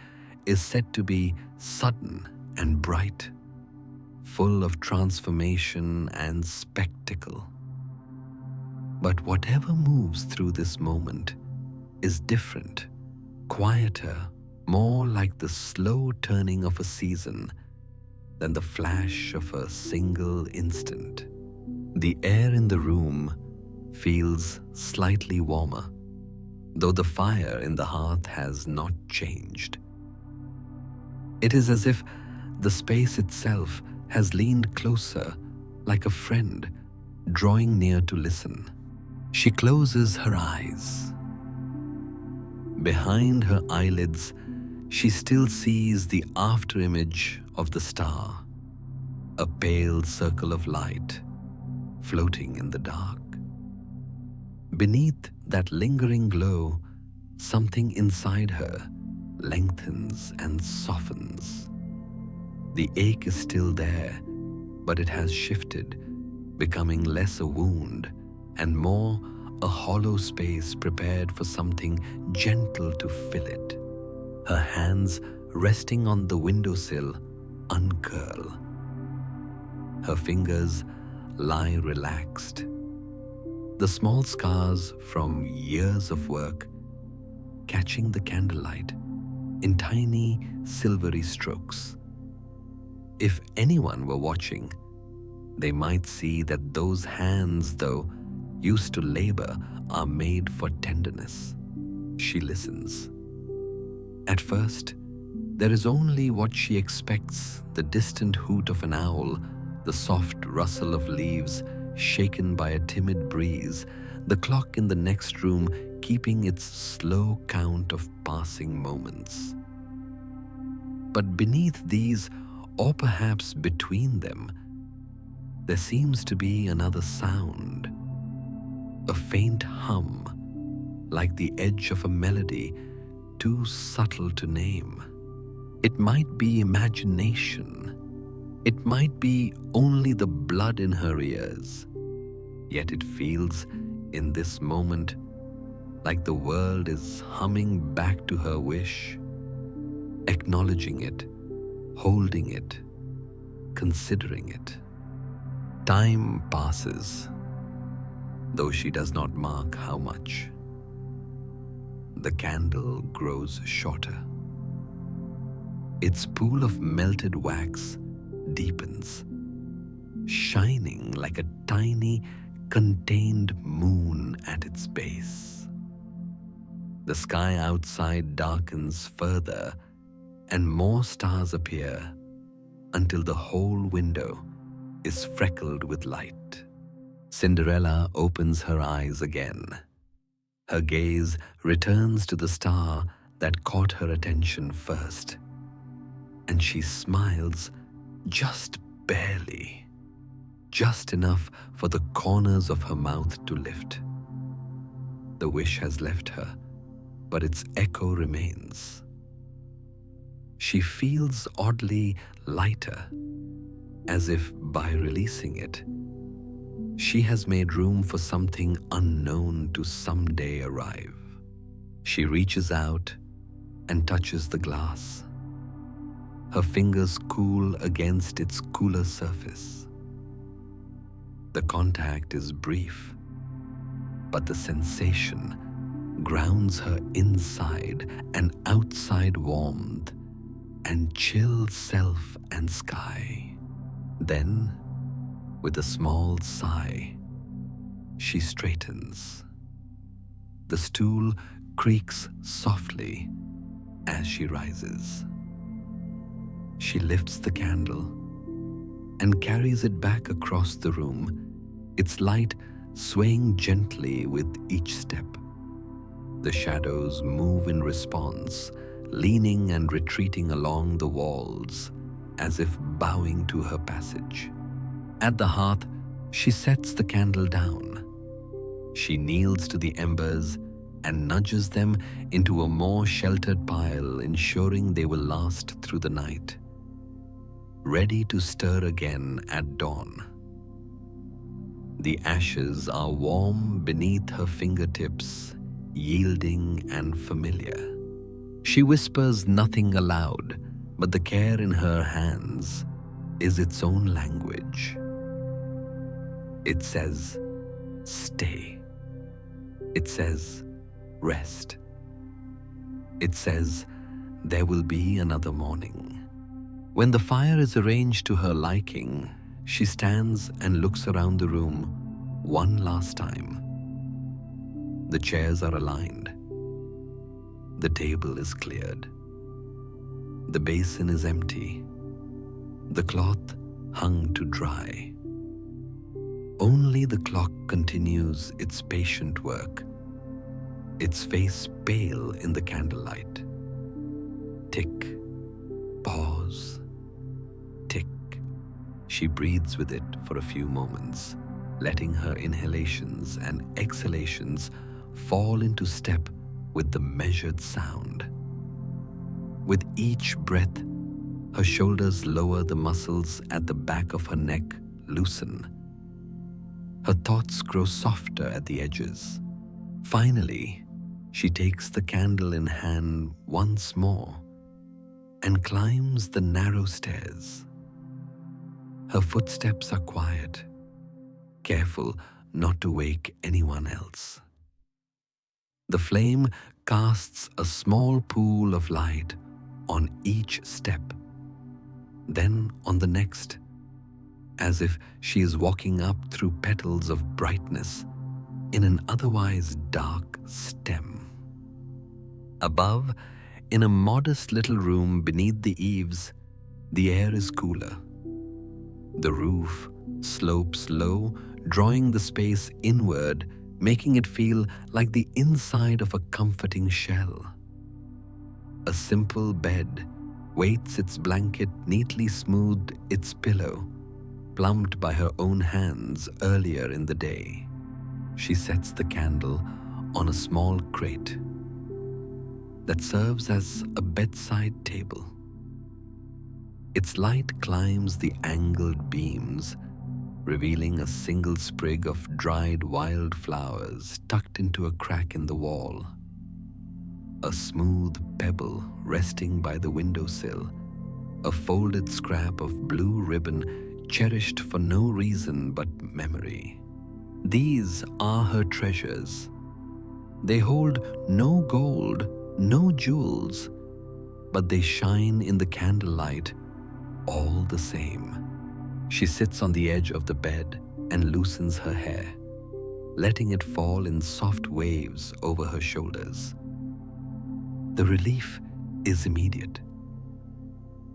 is said to be sudden and bright, full of transformation and spectacle. But whatever moves through this moment is different, quieter, more like the slow turning of a season than the flash of a single instant. The air in the room feels slightly warmer, though the fire in the hearth has not changed. It is as if the space itself has leaned closer, like a friend drawing near to listen. She closes her eyes. Behind her eyelids, she still sees the afterimage of the star, a pale circle of light floating in the dark. Beneath that lingering glow, something inside her lengthens and softens. The ache is still there, but it has shifted, becoming less a wound and more a hollow space prepared for something gentle to fill it. Her hands resting on the windowsill uncurl. Her fingers lie relaxed, the small scars from years of work catching the candlelight in tiny silvery strokes. If anyone were watching, they might see that those hands, though used to labor, are made for tenderness. She listens. At first, there is only what she expects: the distant hoot of an owl, the soft rustle of leaves shaken by a timid breeze, the clock in the next room keeping its slow count of passing moments. But beneath these, or perhaps between them, there seems to be another sound, a faint hum, like the edge of a melody too subtle to name. It might be imagination. It might be only the blood in her ears. Yet it feels in this moment like the world is humming back to her wish, acknowledging it, holding it, considering it. Time passes, though she does not mark how much. The candle grows shorter. Its pool of melted wax deepens, shining like a tiny, contained moon at its base. The sky outside darkens further, and more stars appear until the whole window is freckled with light. Cinderella opens her eyes again. Her gaze returns to the star that caught her attention first, and she smiles just barely, just enough for the corners of her mouth to lift. The wish has left her, but its echo remains. She feels oddly lighter, as if by releasing it, she has made room for something unknown to someday arrive. She reaches out and touches the glass. Her fingers cool against its cooler surface. The contact is brief, but the sensation grounds her inside and outside warmth and chill self and sky. Then, with a small sigh, she straightens. The stool creaks softly as she rises. She lifts the candle and carries it back across the room, its light swaying gently with each step. The shadows move in response, leaning and retreating along the walls, as if bowing to her passage. At the hearth, she sets the candle down. She kneels to the embers and nudges them into a more sheltered pile, ensuring they will last through the night, ready to stir again at dawn. The ashes are warm beneath her fingertips, yielding and familiar. She whispers nothing aloud, but the care in her hands is its own language. It says, stay. It says, rest. It says, there will be another morning. When the fire is arranged to her liking, she stands and looks around the room one last time. The chairs are aligned. The table is cleared. The basin is empty. The cloth hung to dry. Only the clock continues its patient work, its face pale in the candlelight. Tick, pause, tick. She breathes with it for a few moments, letting her inhalations and exhalations fall into step with the measured sound. With each breath, her shoulders lower, the muscles at the back of her neck loosen. Her thoughts grow softer at the edges. Finally, she takes the candle in hand once more and climbs the narrow stairs. Her footsteps are quiet, careful not to wake anyone else. The flame casts a small pool of light on each step, then on the next, as if she is walking up through petals of brightness in an otherwise dark stem. Above, in a modest little room beneath the eaves, the air is cooler. The roof slopes low, drawing the space inward, making it feel like the inside of a comforting shell. A simple bed waits its blanket neatly smoothed its pillow, plumbed by her own hands earlier in the day. She sets the candle on a small crate that serves as a bedside table. Its light climbs the angled beams, revealing a single sprig of dried wildflowers tucked into a crack in the wall. A smooth pebble resting by the windowsill, a folded scrap of blue ribbon cherished for no reason but memory. These are her treasures. They hold no gold, no jewels, but they shine in the candlelight all the same. She sits on the edge of the bed and loosens her hair, letting it fall in soft waves over her shoulders. The relief is immediate.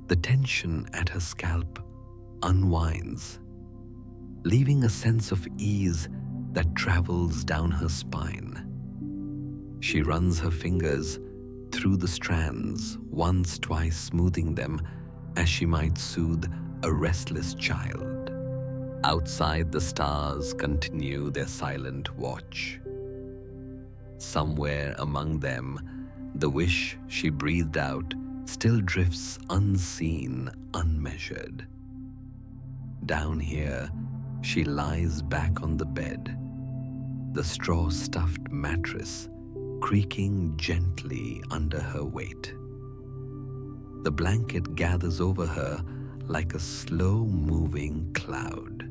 The tension at her scalp unwinds, leaving a sense of ease that travels down her spine. She runs her fingers through the strands, once, twice smoothing them as she might soothe a restless child. Outside, the stars continue their silent watch. Somewhere among them, the wish she breathed out still drifts unseen, unmeasured. Down here, she lies back on the bed, the straw-stuffed mattress creaking gently under her weight. The blanket gathers over her like a slow-moving cloud.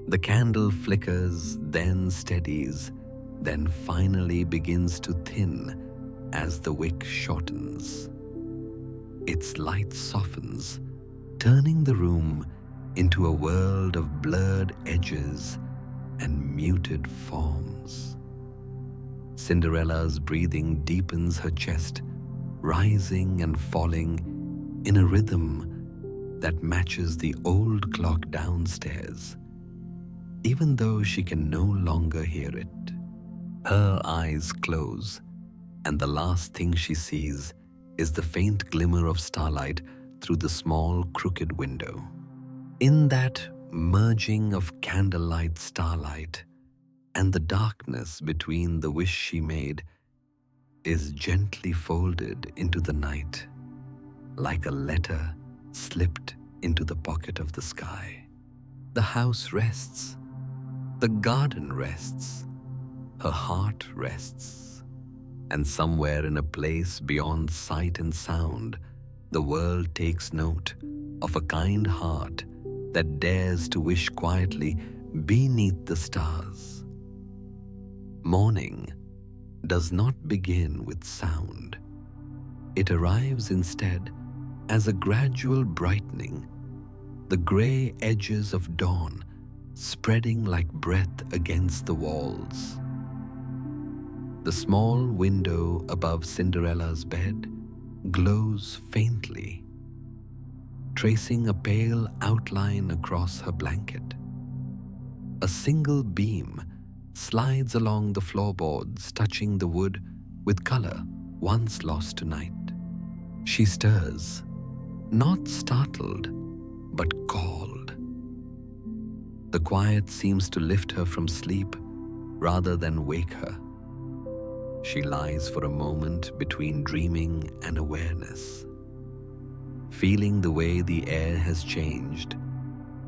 The candle flickers, then steadies, then finally begins to thin as the wick shortens. Its light softens, turning the room into a world of blurred edges and muted forms. Cinderella's breathing deepens her chest, rising and falling in a rhythm that matches the old clock downstairs, even though she can no longer hear it. Her eyes close, and the last thing she sees is the faint glimmer of starlight through the small crooked window. In that merging of candlelight starlight and the darkness between the wish she made is gently folded into the night, like a letter slipped into the pocket of the sky. The house rests, the garden rests, her heart rests, and somewhere in a place beyond sight and sound, the world takes note of a kind heart that dares to wish quietly beneath the stars. Morning does not begin with sound. It arrives instead as a gradual brightening, the gray edges of dawn spreading like breath against the walls. The small window above Cinderella's bed glows faintly, tracing a pale outline across her blanket. A single beam slides along the floorboards, touching the wood with color once lost to night. She stirs, not startled, but called. The quiet seems to lift her from sleep rather than wake her. She lies for a moment between dreaming and awareness, feeling the way the air has changed,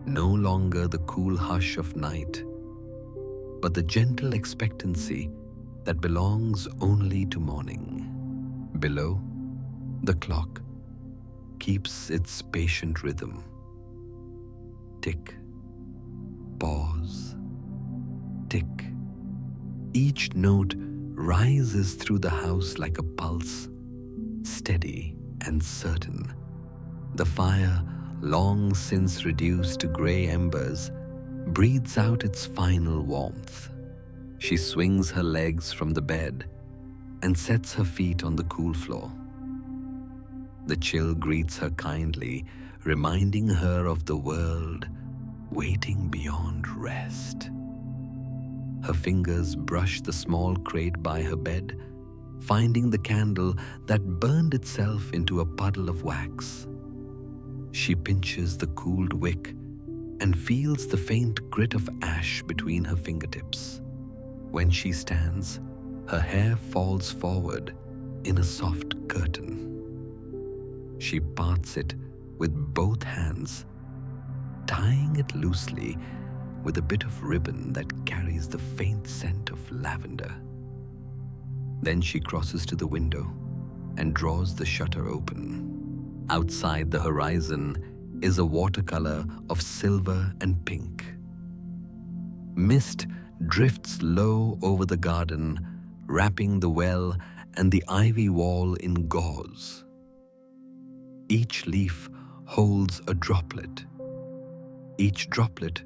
no longer the cool hush of night, but the gentle expectancy that belongs only to morning. Below, the clock keeps its patient rhythm. Tick, pause, tick, Each note rises through the house like a pulse, steady and certain. The fire, long since reduced to grey embers, breathes out its final warmth. She swings her legs from the bed and sets her feet on the cool floor. The chill greets her kindly, reminding her of the world waiting beyond rest. Her fingers brush the small crate by her bed, finding the candle that burned itself into a puddle of wax. She pinches the cooled wick and feels the faint grit of ash between her fingertips. When she stands, her hair falls forward in a soft curtain. She parts it with both hands, tying it loosely with a bit of ribbon that carries the faint scent of lavender. Then she crosses to the window and draws the shutter open. Outside the horizon is a watercolor of silver and pink. Mist drifts low over the garden, wrapping the well and the ivy wall in gauze. Each leaf holds a droplet. Each droplet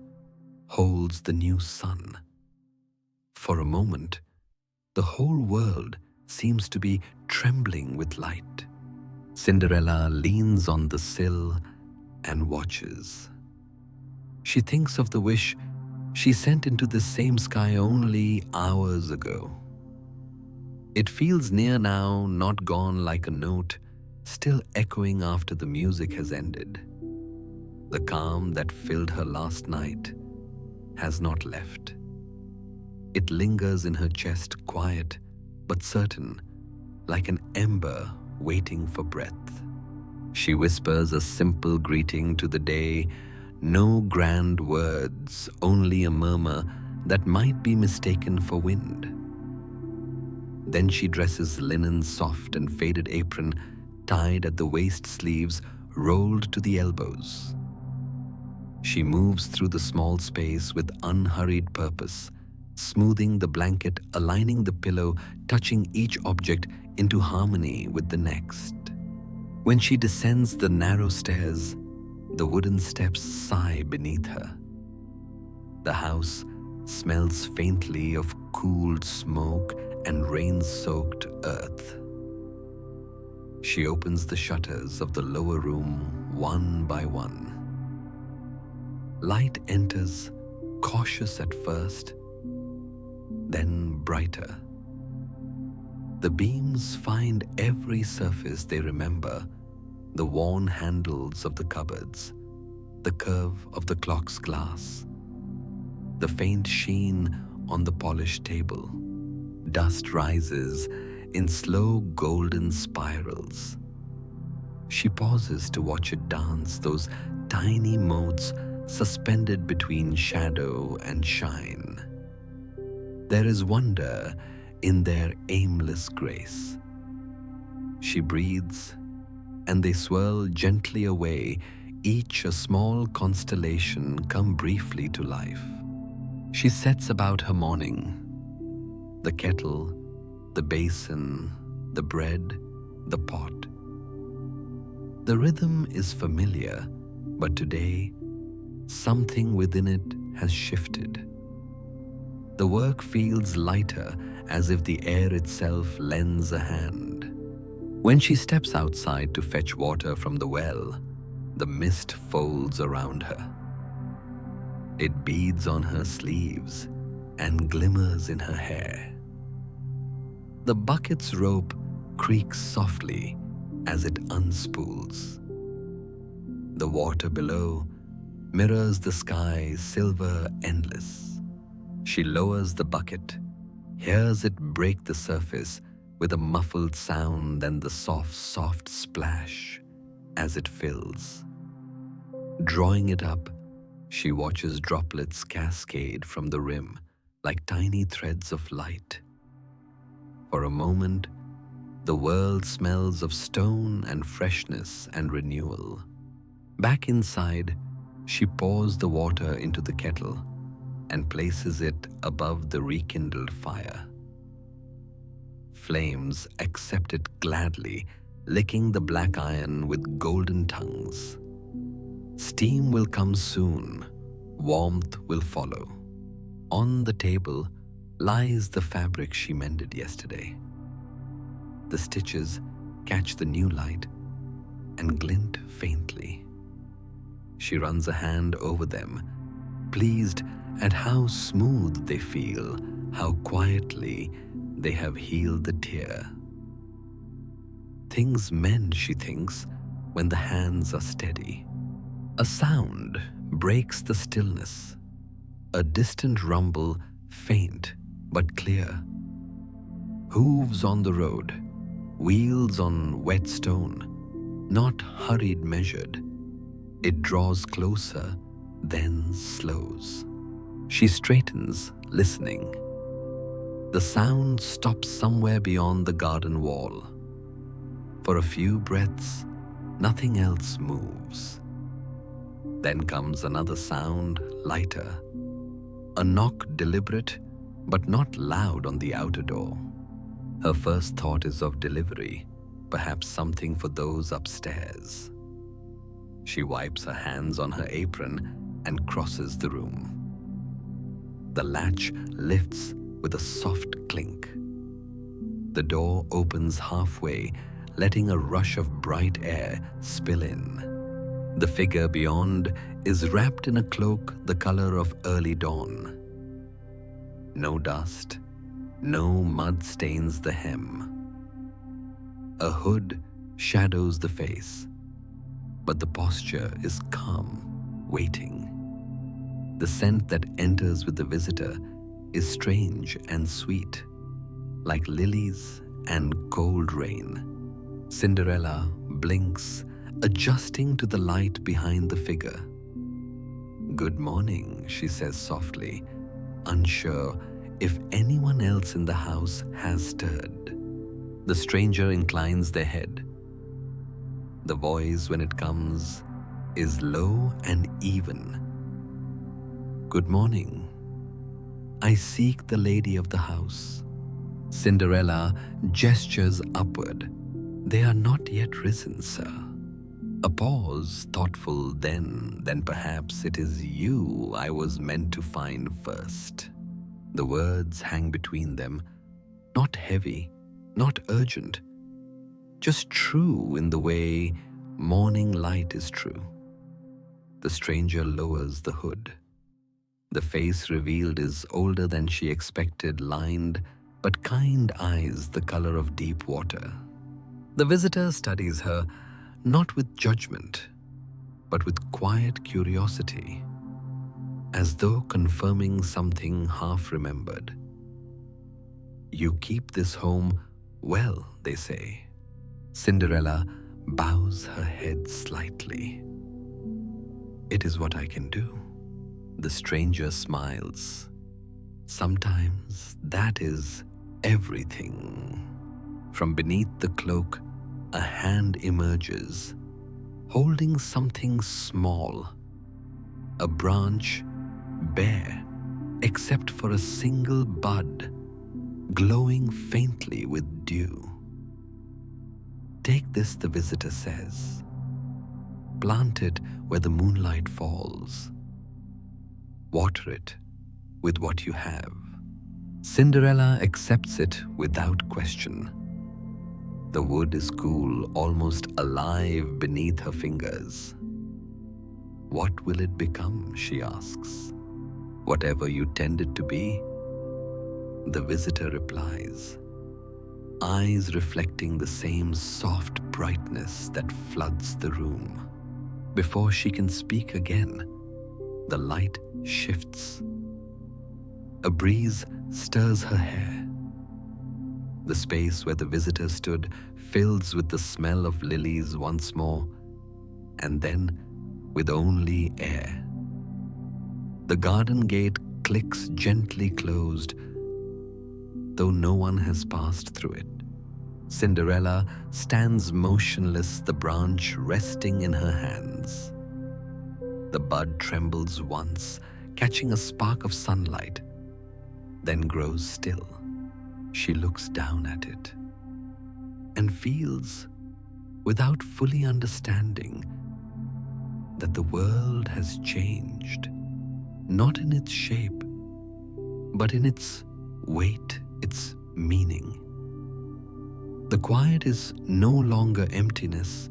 holds the new sun. For a moment, the whole world seems to be trembling with light. Cinderella leans on the sill and watches. She thinks of the wish she sent into the same sky only hours ago. It feels near now, not gone like a note, still echoing after the music has ended. The calm that filled her last night has not left. It lingers in her chest, quiet but certain, like an ember waiting for breath. She whispers a simple greeting to the day, no grand words, only a murmur that might be mistaken for wind. Then she dresses linen soft and faded apron, tied at the waist sleeves, rolled to the elbows. She moves through the small space with unhurried purpose, smoothing the blanket, aligning the pillow, touching each object into harmony with the next. When she descends the narrow stairs, the wooden steps sigh beneath her. The house smells faintly of cooled smoke and rain-soaked earth. She opens the shutters of the lower room one by one. Light enters, cautious at first, then brighter. The beams find every surface they remember, the worn handles of the cupboards, the curve of the clock's glass, the faint sheen on the polished table. Dust rises in slow golden spirals. She pauses to watch it dance, those tiny motes suspended between shadow and shine. There is wonder in their aimless grace. She breathes, and they swirl gently away, each a small constellation come briefly to life. She sets about her morning. The kettle, the basin, the bread, the pot. The rhythm is familiar, but today, something within it has shifted. The work feels lighter, as if the air itself lends a hand. When she steps outside to fetch water from the well, the mist folds around her. It beads on her sleeves and glimmers in her hair. The bucket's rope creaks softly as it unspools. The water below mirrors the sky, silver endless. She lowers the bucket, hears it break the surface with a muffled sound and the soft splash as it fills. Drawing it up, she watches droplets cascade from the rim like tiny threads of light. For a moment, the world smells of stone and freshness and renewal. Back inside, she pours the water into the kettle and places it above the rekindled fire. Flames accept it gladly, licking the black iron with golden tongues. Steam will come soon, warmth will follow. On the table lies the fabric she mended yesterday. The stitches catch the new light and glint faintly. She runs a hand over them, pleased at how smooth they feel, how quietly they have healed the tear. Things mend, she thinks, when the hands are steady. A sound breaks the stillness, a distant rumble, faint but clear. Hooves on the road, wheels on wet stone, not hurried measured. It draws closer, then slows. She straightens, listening. The sound stops somewhere beyond the garden wall. For a few breaths, nothing else moves. Then comes another sound, lighter. A knock deliberate, but not loud on the outer door. Her first thought is of delivery, perhaps something for those upstairs. She wipes her hands on her apron and crosses the room. The latch lifts with a soft clink. The door opens halfway, letting a rush of bright air spill in. The figure beyond is wrapped in a cloak the color of early dawn. No dust, no mud stains the hem. A hood shadows the face, but the posture is calm, waiting. The scent that enters with the visitor is strange and sweet, like lilies and cold rain. Cinderella blinks, adjusting to the light behind the figure. "Good morning," she says softly, unsure if anyone else in the house has stirred. The stranger inclines their head. The voice, when it comes, is low and even. "Good morning. I seek the lady of the house." Cinderella gestures upward. "They are not yet risen, sir." A pause, thoughtful, then perhaps it is you I was meant to find first. The words hang between them, not heavy, not urgent, just true in the way morning light is true. The stranger lowers the hood. The face revealed is older than she expected, lined, but kind eyes the color of deep water. The visitor studies her, not with judgment, but with quiet curiosity, as though confirming something half remembered. "You keep this home well," they say. Cinderella bows her head slightly. "It is what I can do." The stranger smiles. "Sometimes that is everything." From beneath the cloak, a hand emerges, holding something small. A branch, bare, except for a single bud, glowing faintly with dew. "Take this," the visitor says. "Plant it where the moonlight falls. Water it with what you have." Cinderella accepts it without question. The wood is cool, almost alive beneath her fingers. "What will it become?" she asks. "Whatever you tend it to be." The visitor replies, eyes reflecting the same soft brightness that floods the room. Before she can speak again, the light shifts. A breeze stirs her hair. The space where the visitor stood fills with the smell of lilies once more, and then with only air. The garden gate clicks gently closed, though no one has passed through it. Cinderella stands motionless, the branch resting in her hands. The bud trembles once, catching a spark of sunlight, then grows still. She looks down at it and feels, without fully understanding, that the world has changed, not in its shape, but in its weight, its meaning. The quiet is no longer emptiness.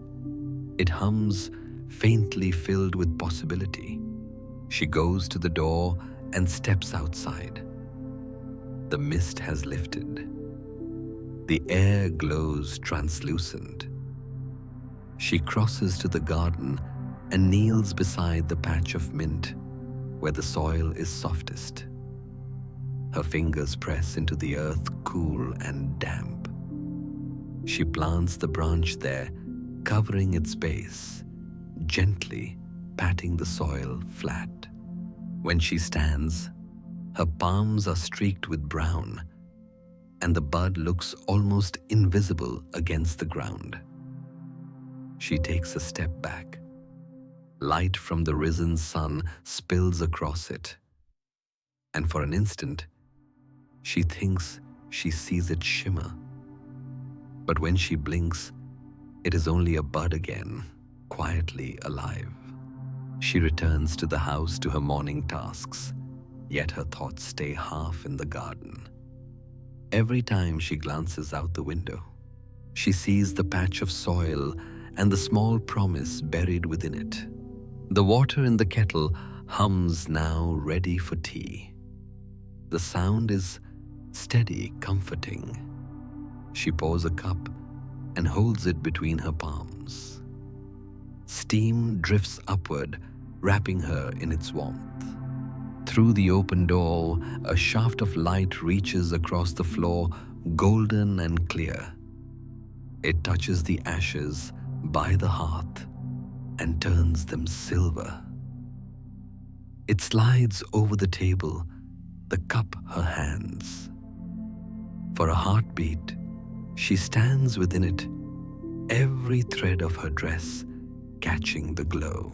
It hums, faintly filled with possibility. She goes to the door and steps outside. The mist has lifted. The air glows translucent. She crosses to the garden and kneels beside the patch of mint where the soil is softest. Her fingers press into the earth, cool and damp. She plants the branch there, covering its base, gently patting the soil flat. When she stands, her palms are streaked with brown, and the bud looks almost invisible against the ground. She takes a step back. Light from the risen sun spills across it, and for an instant, she thinks she sees it shimmer. But when she blinks, it is only a bud again, quietly alive. She returns to the house to her morning tasks, yet her thoughts stay half in the garden. Every time she glances out the window, she sees the patch of soil and the small promise buried within it. The water in the kettle hums now, ready for tea. The sound is steady, comforting. She pours a cup and holds it between her palms. Steam drifts upward, wrapping her in its warmth. Through the open door, a shaft of light reaches across the floor, golden and clear. It touches the ashes by the hearth and turns them silver. It slides over the table, the cup her hands. For a heartbeat, she stands within it, every thread of her dress catching the glow.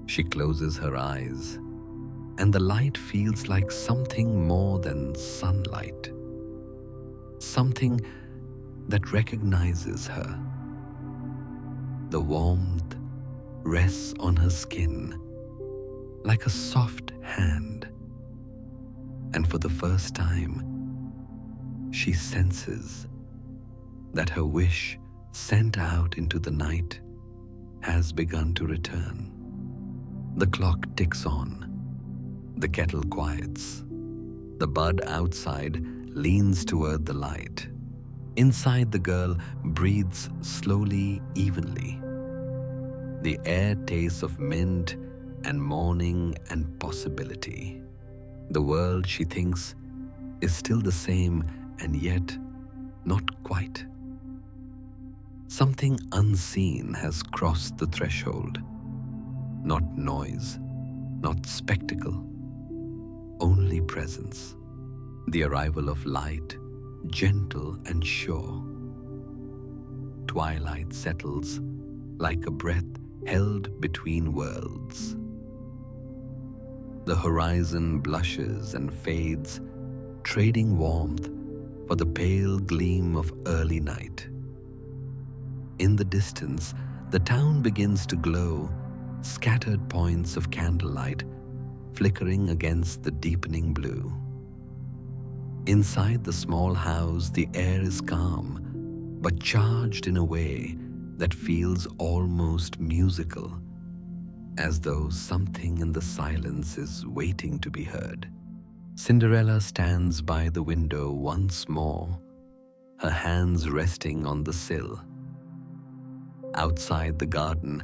She closes her eyes, and the light feels like something more than sunlight, something that recognizes her. The warmth rests on her skin like a soft hand, and for the first time, she senses that her wish sent out into the night has begun to return. The clock ticks on. The kettle quiets. The bud outside leans toward the light. Inside, the girl breathes slowly, evenly. The air tastes of mint and morning and possibility. The world, she thinks, is still the same, and yet not quite. Something unseen has crossed the threshold. Not noise, not spectacle, only presence. The arrival of light, gentle and sure. Twilight settles like a breath held between worlds. The horizon blushes and fades, trading warmth for the pale gleam of early night. In the distance, the town begins to glow, scattered points of candlelight flickering against the deepening blue. Inside the small house, the air is calm, but charged in a way that feels almost musical, as though something in the silence is waiting to be heard. Cinderella stands by the window once more, her hands resting on the sill. Outside the garden,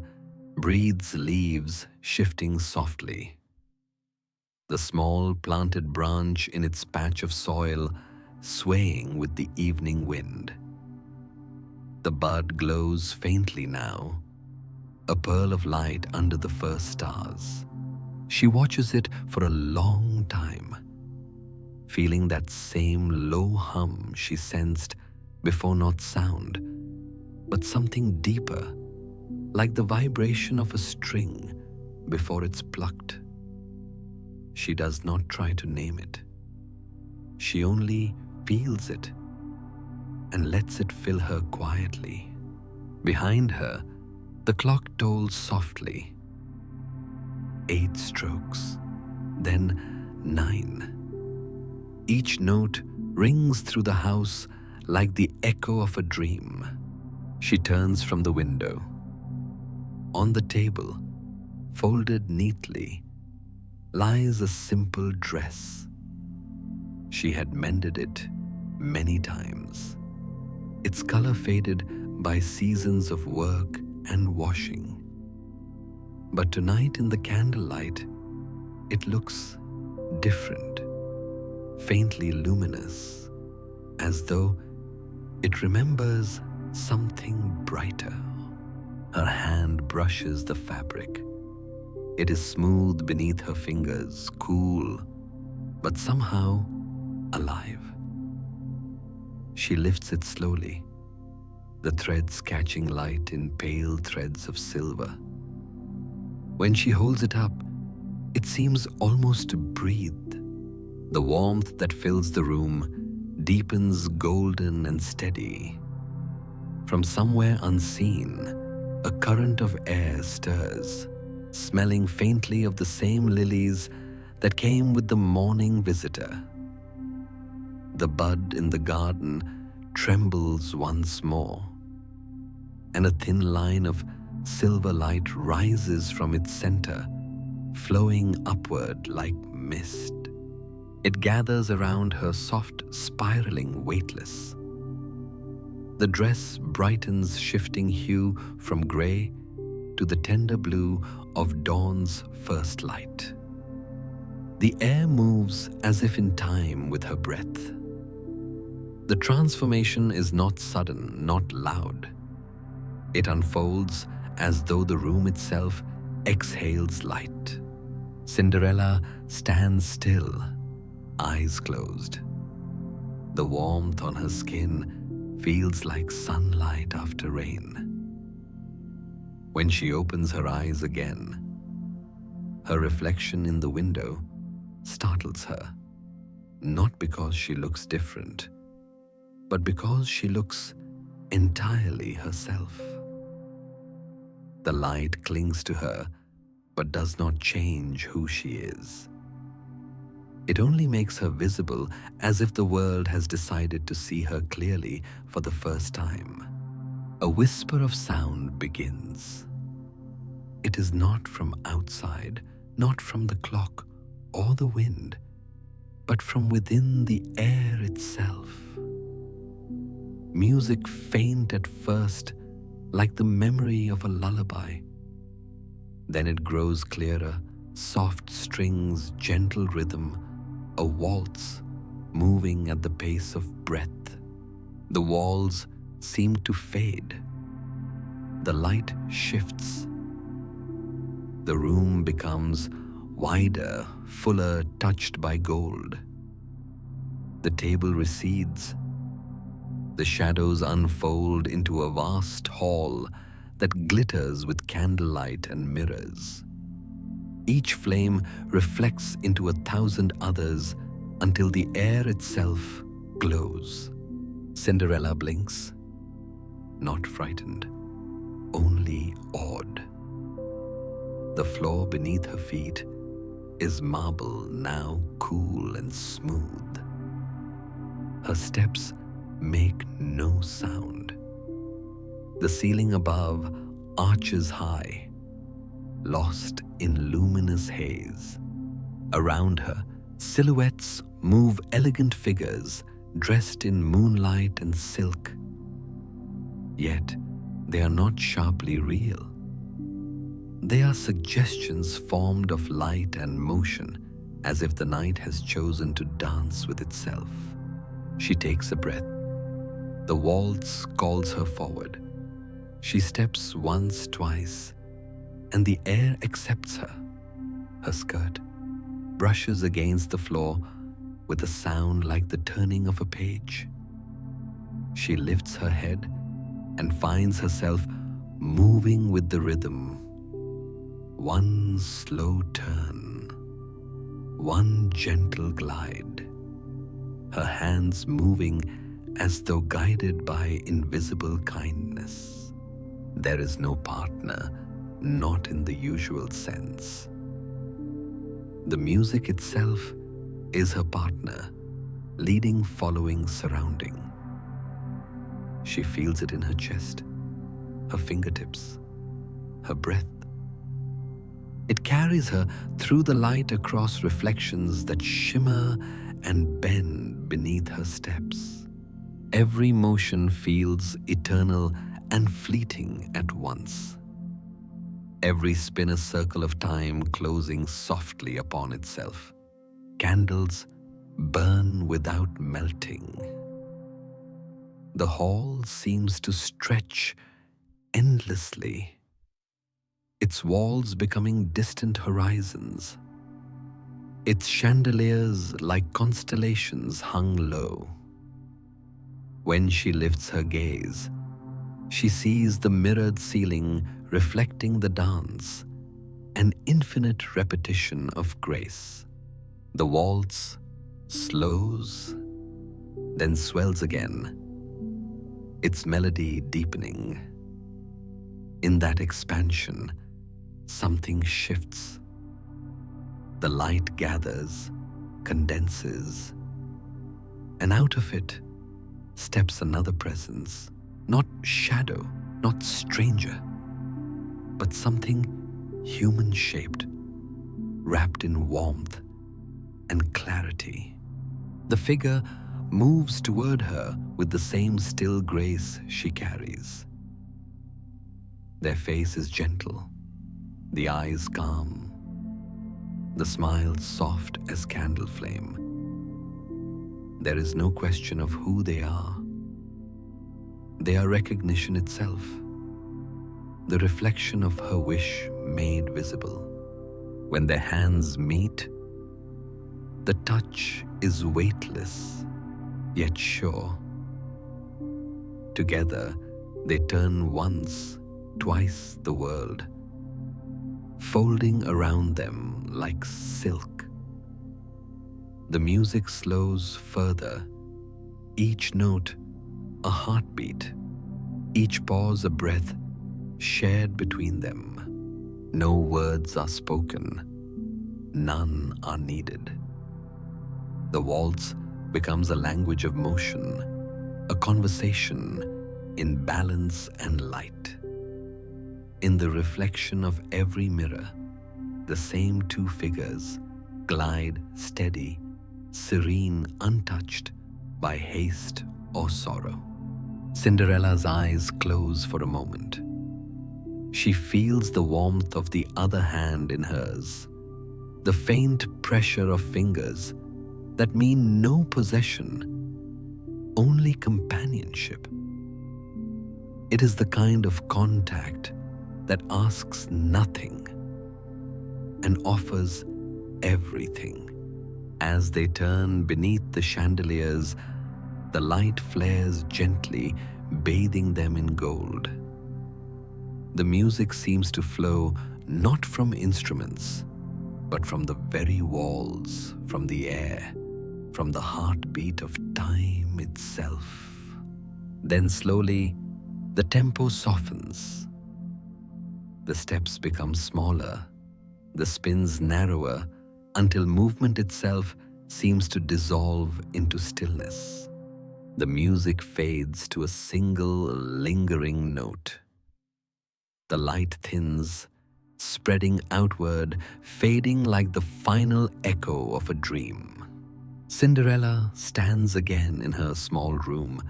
breathes leaves shifting softly. The small planted branch in its patch of soil swaying with the evening wind. The bud glows faintly now, a pearl of light under the first stars. She watches it for a long time, feeling that same low hum she sensed before, not sound, but something deeper, like the vibration of a string before it's plucked. She does not try to name it. She only feels it and lets it fill her quietly. Behind her, the clock tolls softly. 8 strokes, then 9. Each note rings through the house like the echo of a dream. She turns from the window. On the table, folded neatly, lies a simple dress. She had mended it many times, its color faded by seasons of work and washing. But tonight in the candlelight, it looks different, faintly luminous, as though it remembers something brighter. Her hand brushes the fabric. It is smooth beneath her fingers, cool, but somehow alive. She lifts it slowly, the threads catching light in pale threads of silver. When she holds it up, it seems almost to breathe. The warmth that fills the room deepens golden and steady. From somewhere unseen, a current of air stirs, smelling faintly of the same lilies that came with the morning visitor. The bud in the garden trembles once more, and a thin line of silver light rises from its center, flowing upward like mist. It gathers around her, soft, spiraling, weightless. The dress brightens, shifting hue from gray to the tender blue of dawn's first light. The air moves as if in time with her breath. The transformation is not sudden, not loud. It unfolds as though the room itself exhales light. Cinderella stands still, eyes closed. The warmth on her skin feels like sunlight after rain. When she opens her eyes again, her reflection in the window startles her, not because she looks different, but because she looks entirely herself. The light clings to her, but does not change who she is. It only makes her visible, as if the world has decided to see her clearly for the first time. A whisper of sound begins. It is not from outside, not from the clock or the wind, but from within the air itself. Music faint at first, like the memory of a lullaby. Then it grows clearer, soft strings, gentle rhythm, a waltz moving at the pace of breath. The walls seem to fade. The light shifts. The room becomes wider, fuller, touched by gold. The table recedes. The shadows unfold into a vast hall that glitters with candlelight and mirrors. Each flame reflects into 1,000 others until the air itself glows. Cinderella blinks, not frightened, only awed. The floor beneath her feet is marble, now cool and smooth. Her steps make no sound. The ceiling above arches high, lost in luminous haze. Around her, silhouettes move, elegant figures dressed in moonlight and silk. Yet they are not sharply real. They are suggestions formed of light and motion, as if the night has chosen to dance with itself. She takes a breath. The waltz calls her forward. She steps once, twice, and the air accepts her. Her skirt brushes against the floor with a sound like the turning of a page. She lifts her head and finds herself moving with the rhythm. One slow turn, one gentle glide, her hands moving as though guided by invisible kindness. There is no partner, not in the usual sense. The music itself is her partner, leading, following, surrounding. She feels it in her chest, her fingertips, her breath. It carries her through the light across reflections that shimmer and bend beneath her steps. Every motion feels eternal and fleeting at once. Every spin a circle of time closing softly upon itself. Candles burn without melting. The hall seems to stretch endlessly, its walls becoming distant horizons, its chandeliers like constellations hung low. When she lifts her gaze, she sees the mirrored ceiling reflecting the dance, an infinite repetition of grace. The waltz slows, then swells again, its melody deepening. In that expansion, something shifts. The light gathers, condenses, and out of it steps another presence, not shadow, not stranger, but something human-shaped, wrapped in warmth and clarity. The figure moves toward her with the same still grace she carries. Their face is gentle, the eyes calm, the smile soft as candle flame. There is no question of who they are. They are recognition itself, the reflection of her wish made visible. When their hands meet, the touch is weightless, yet sure. Together, they turn once, twice the world, folding around them like silk. The music slows further, each note a heartbeat, each pause a breath shared between them. No words are spoken, none are needed. The waltz becomes a language of motion, a conversation in balance and light. In the reflection of every mirror, the same two figures glide steady, serene, untouched by haste or sorrow. Cinderella's eyes close for a moment. She feels the warmth of the other hand in hers, the faint pressure of fingers that mean no possession, only companionship. It is the kind of contact that asks nothing and offers everything. As they turn beneath the chandeliers, the light flares gently, bathing them in gold. The music seems to flow not from instruments, but from the very walls, from the air, from the heartbeat of time itself. Then slowly, the tempo softens. The steps become smaller, the spins narrower, until movement itself seems to dissolve into stillness. The music fades to a single lingering note. The light thins, spreading outward, fading like the final echo of a dream. Cinderella stands again in her small room,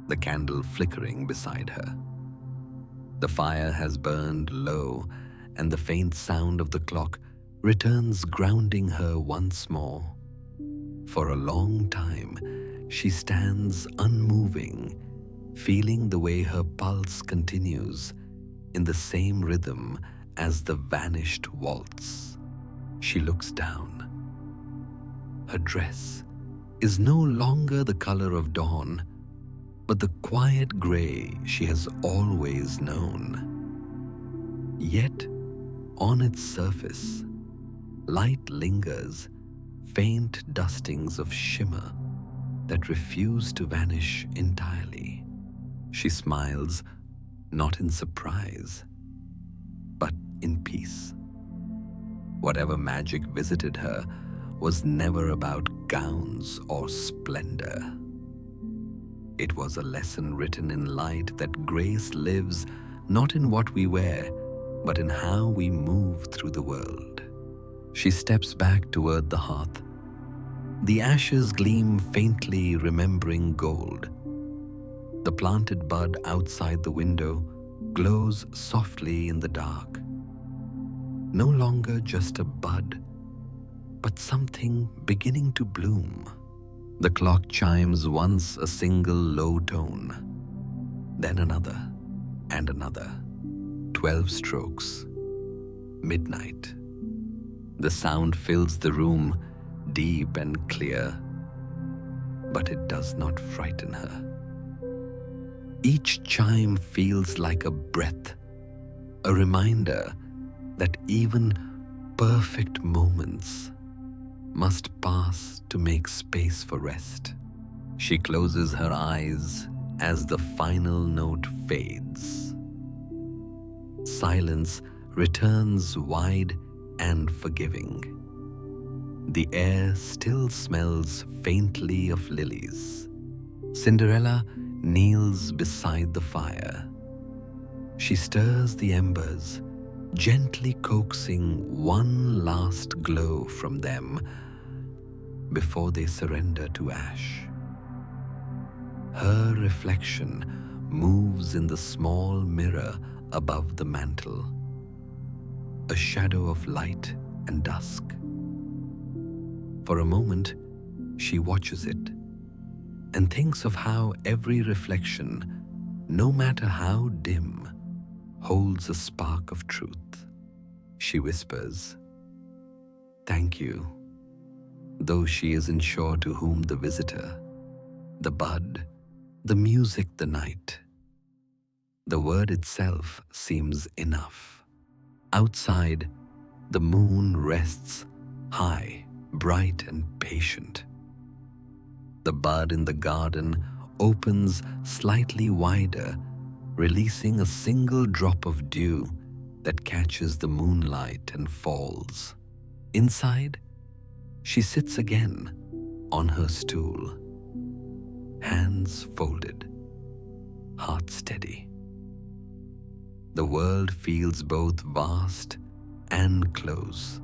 the candle flickering beside her. The fire has burned low, and the faint sound of the clock returns, grounding her once more. For a long time, she stands unmoving, feeling the way her pulse continues in the same rhythm as the vanished waltz. She looks down. Her dress is no longer the color of dawn, but the quiet gray she has always known. Yet, on its surface, light lingers, faint dustings of shimmer that refuse to vanish entirely. She smiles, not in surprise, but in peace. Whatever magic visited her was never about gowns or splendor. It was a lesson written in light that grace lives not in what we wear, but in how we move through the world. She steps back toward the hearth. The ashes gleam faintly, remembering gold. The planted bud outside the window glows softly in the dark. No longer just a bud, but something beginning to bloom. The clock chimes once a single low tone, then another and another. 12 strokes. Midnight. The sound fills the room, deep and clear, but it does not frighten her. Each chime feels like a breath, a reminder that even perfect moments must pass to make space for rest. She closes her eyes as the final note fades. Silence returns wide and forgiving. The air still smells faintly of lilies. Cinderella kneels beside the fire. She stirs the embers, gently coaxing one last glow from them before they surrender to ash. Her reflection moves in the small mirror above the mantel, a shadow of light and dusk. For a moment, she watches it and thinks of how every reflection, no matter how dim, holds a spark of truth. She whispers, "Thank you," though she isn't sure to whom: the visitor, the bud, the music, the night. The word itself seems enough. Outside, the moon rests high, bright and patient. The bud in the garden opens slightly wider, releasing a single drop of dew that catches the moonlight and falls. Inside, she sits again on her stool, hands folded, heart steady. The world feels both vast and close,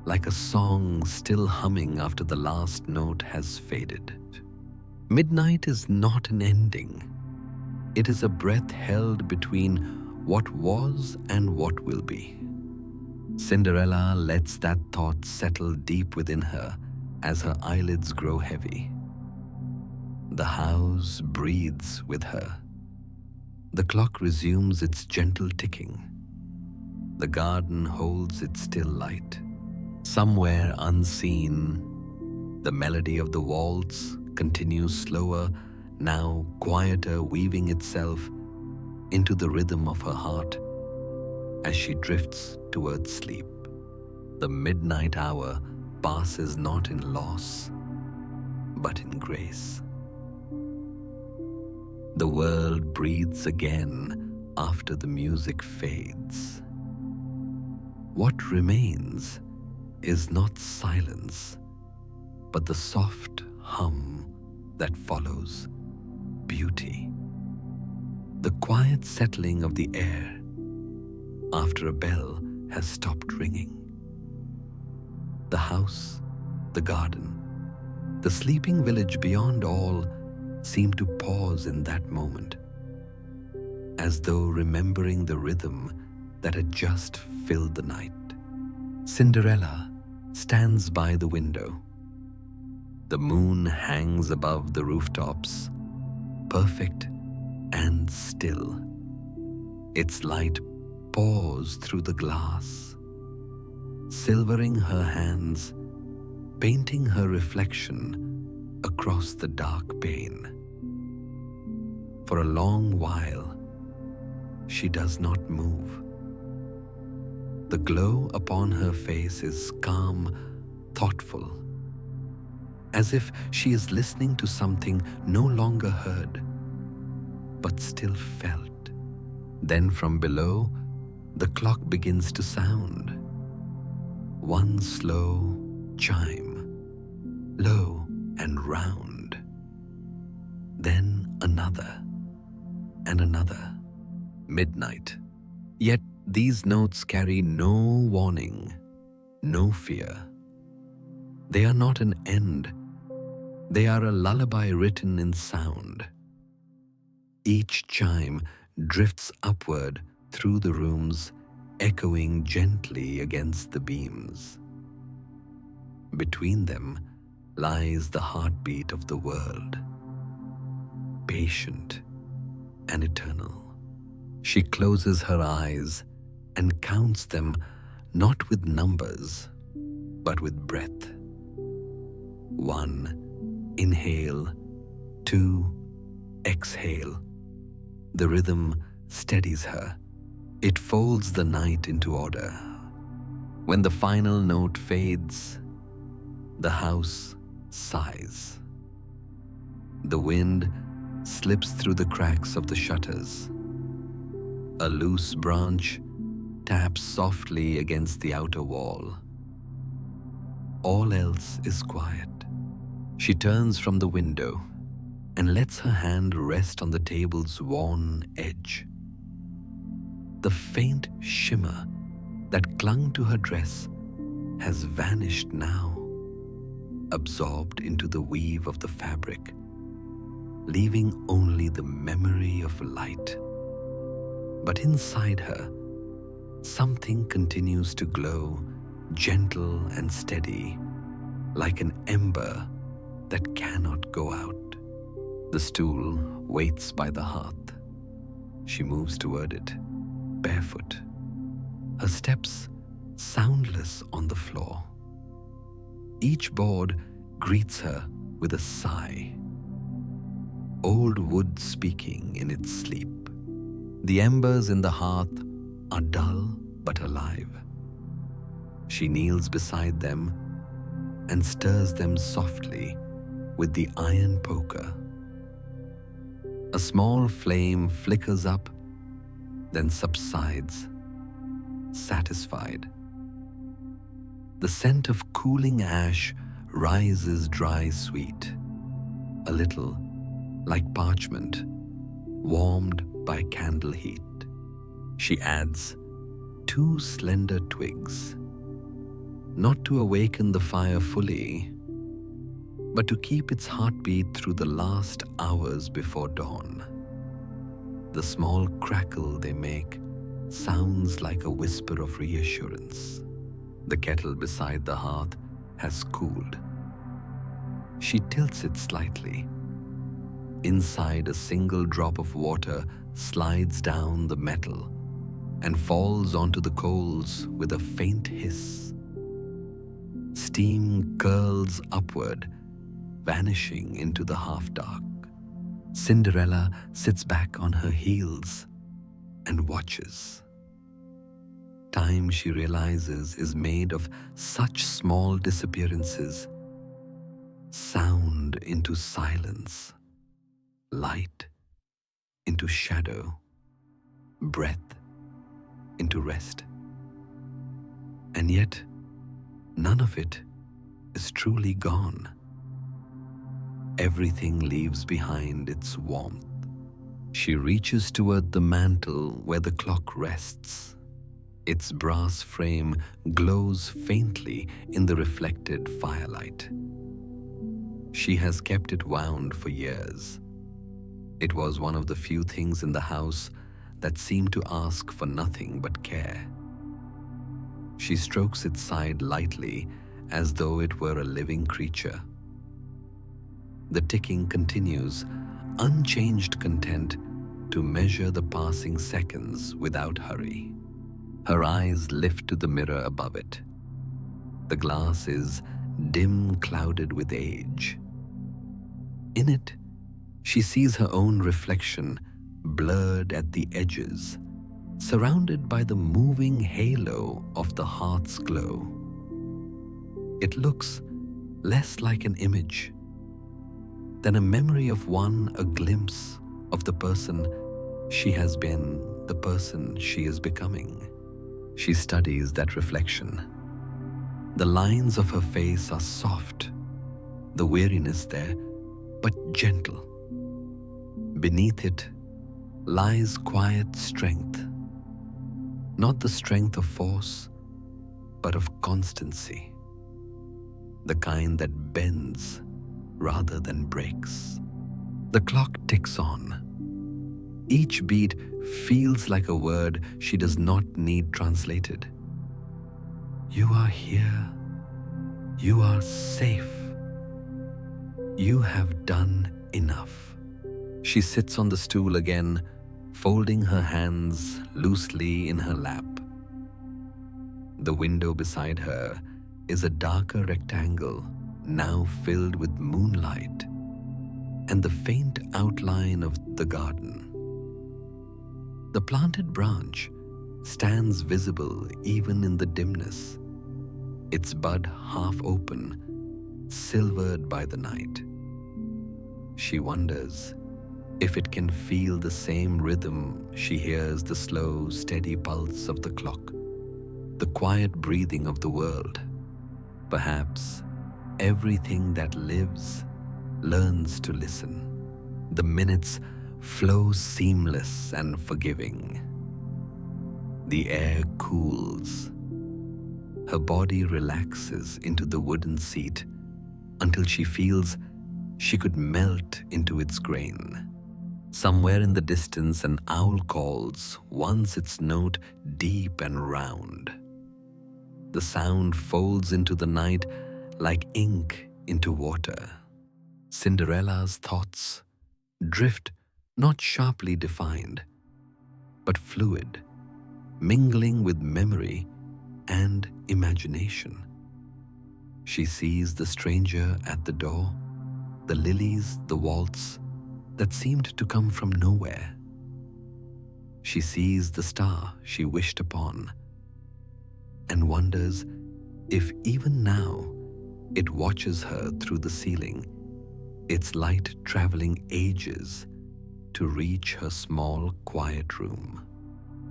like a song still humming after the last note has faded. Midnight is not an ending. It is a breath held between what was and what will be. Cinderella lets that thought settle deep within her as her eyelids grow heavy. The house breathes with her. The clock resumes its gentle ticking. The garden holds its still light. Somewhere unseen, the melody of the waltz continues slower, now quieter, weaving itself into the rhythm of her heart as she drifts towards sleep. The midnight hour passes not in loss, but in grace. The world breathes again after the music fades. What remains is not silence, but the soft hum that follows beauty. The quiet settling of the air after a bell has stopped ringing. The house, the garden, the sleeping village beyond all seem to pause in that moment, as though remembering the rhythm that had just filled the night. Cinderella stands by the window. The moon hangs above the rooftops, perfect and still. Its light pours through the glass, silvering her hands, painting her reflection across the dark pane. For a long while, she does not move. The glow upon her face is calm, thoughtful, as if she is listening to something no longer heard, but still felt. Then from below, the clock begins to sound. One slow chime, low and round. Then another and another. Midnight. Yet these notes carry no warning, no fear. They are not an end. They are a lullaby written in sound. Each chime drifts upward through the rooms, echoing gently against the beams. Between them lies the heartbeat of the world, patient and eternal. She closes her eyes and counts them not with numbers, but with breath. 1, inhale. 2, exhale. The rhythm steadies her. It folds the night into order. When the final note fades, the house sighs. The wind slips through the cracks of the shutters. A loose branch taps softly against the outer wall. All else is quiet. She turns from the window and lets her hand rest on the table's worn edge. The faint shimmer that clung to her dress has vanished now, absorbed into the weave of the fabric, leaving only the memory of light. But inside her, something continues to glow, gentle and steady, like an ember that cannot go out. The stool waits by the hearth. She moves toward it, barefoot, her steps soundless on the floor. Each board greets her with a sigh, old wood speaking in its sleep. The embers in the hearth are dull but alive. She kneels beside them and stirs them softly with the iron poker. A small flame flickers up, then subsides, satisfied. The scent of cooling ash rises dry sweet, a little like parchment, warmed by candle heat. She adds 2 slender twigs, not to awaken the fire fully, but to keep its heartbeat through the last hours before dawn. The small crackle they make sounds like a whisper of reassurance. The kettle beside the hearth has cooled. She tilts it slightly. Inside, a single drop of water slides down the metal and falls onto the coals with a faint hiss. Steam curls upward, vanishing into the half-dark. Cinderella sits back on her heels and watches. Time, she realizes, is made of such small disappearances. Sound into silence, light into shadow, breath into rest. And yet, none of it is truly gone. Everything leaves behind its warmth. She reaches toward the mantel where the clock rests. Its brass frame glows faintly in the reflected firelight. She has kept it wound for years. It was one of the few things in the house that seemed to ask for nothing but care. She strokes its side lightly as though it were a living creature. The ticking continues, unchanged, content to measure the passing seconds without hurry. Her eyes lift to the mirror above it. The glass is dim, clouded with age. In it, she sees her own reflection, blurred at the edges, surrounded by the moving halo of the hearth's glow. It looks less like an image than a memory of one, a glimpse of the person she has been, the person she is becoming. She studies that reflection. The lines of her face are soft, the weariness there, but gentle. Beneath it lies quiet strength, not the strength of force, but of constancy, the kind that bends rather than breaks. The clock ticks on. Each beat feels like a word she does not need translated. You are here. You are safe. You have done enough. She sits on the stool again, folding her hands loosely in her lap. The window beside her is a darker rectangle, now filled with moonlight and the faint outline of the garden. The planted branch stands visible even in the dimness, its bud half open, silvered by the night. She wonders if it can feel the same rhythm she hears, the slow, steady pulse of the clock, the quiet breathing of the world. Perhaps everything that lives learns to listen. The minutes flow seamless and forgiving. The air cools. Her body relaxes into the wooden seat until she feels she could melt into its grain. Somewhere in the distance, an owl calls, once its note deep and round. The sound folds into the night like ink into water. Cinderella's thoughts drift, not sharply defined, but fluid, mingling with memory and imagination. She sees the stranger at the door, the lilies, the waltz that seemed to come from nowhere. She sees the star she wished upon and wonders if even now it watches her through the ceiling, its light traveling ages to reach her small, quiet room.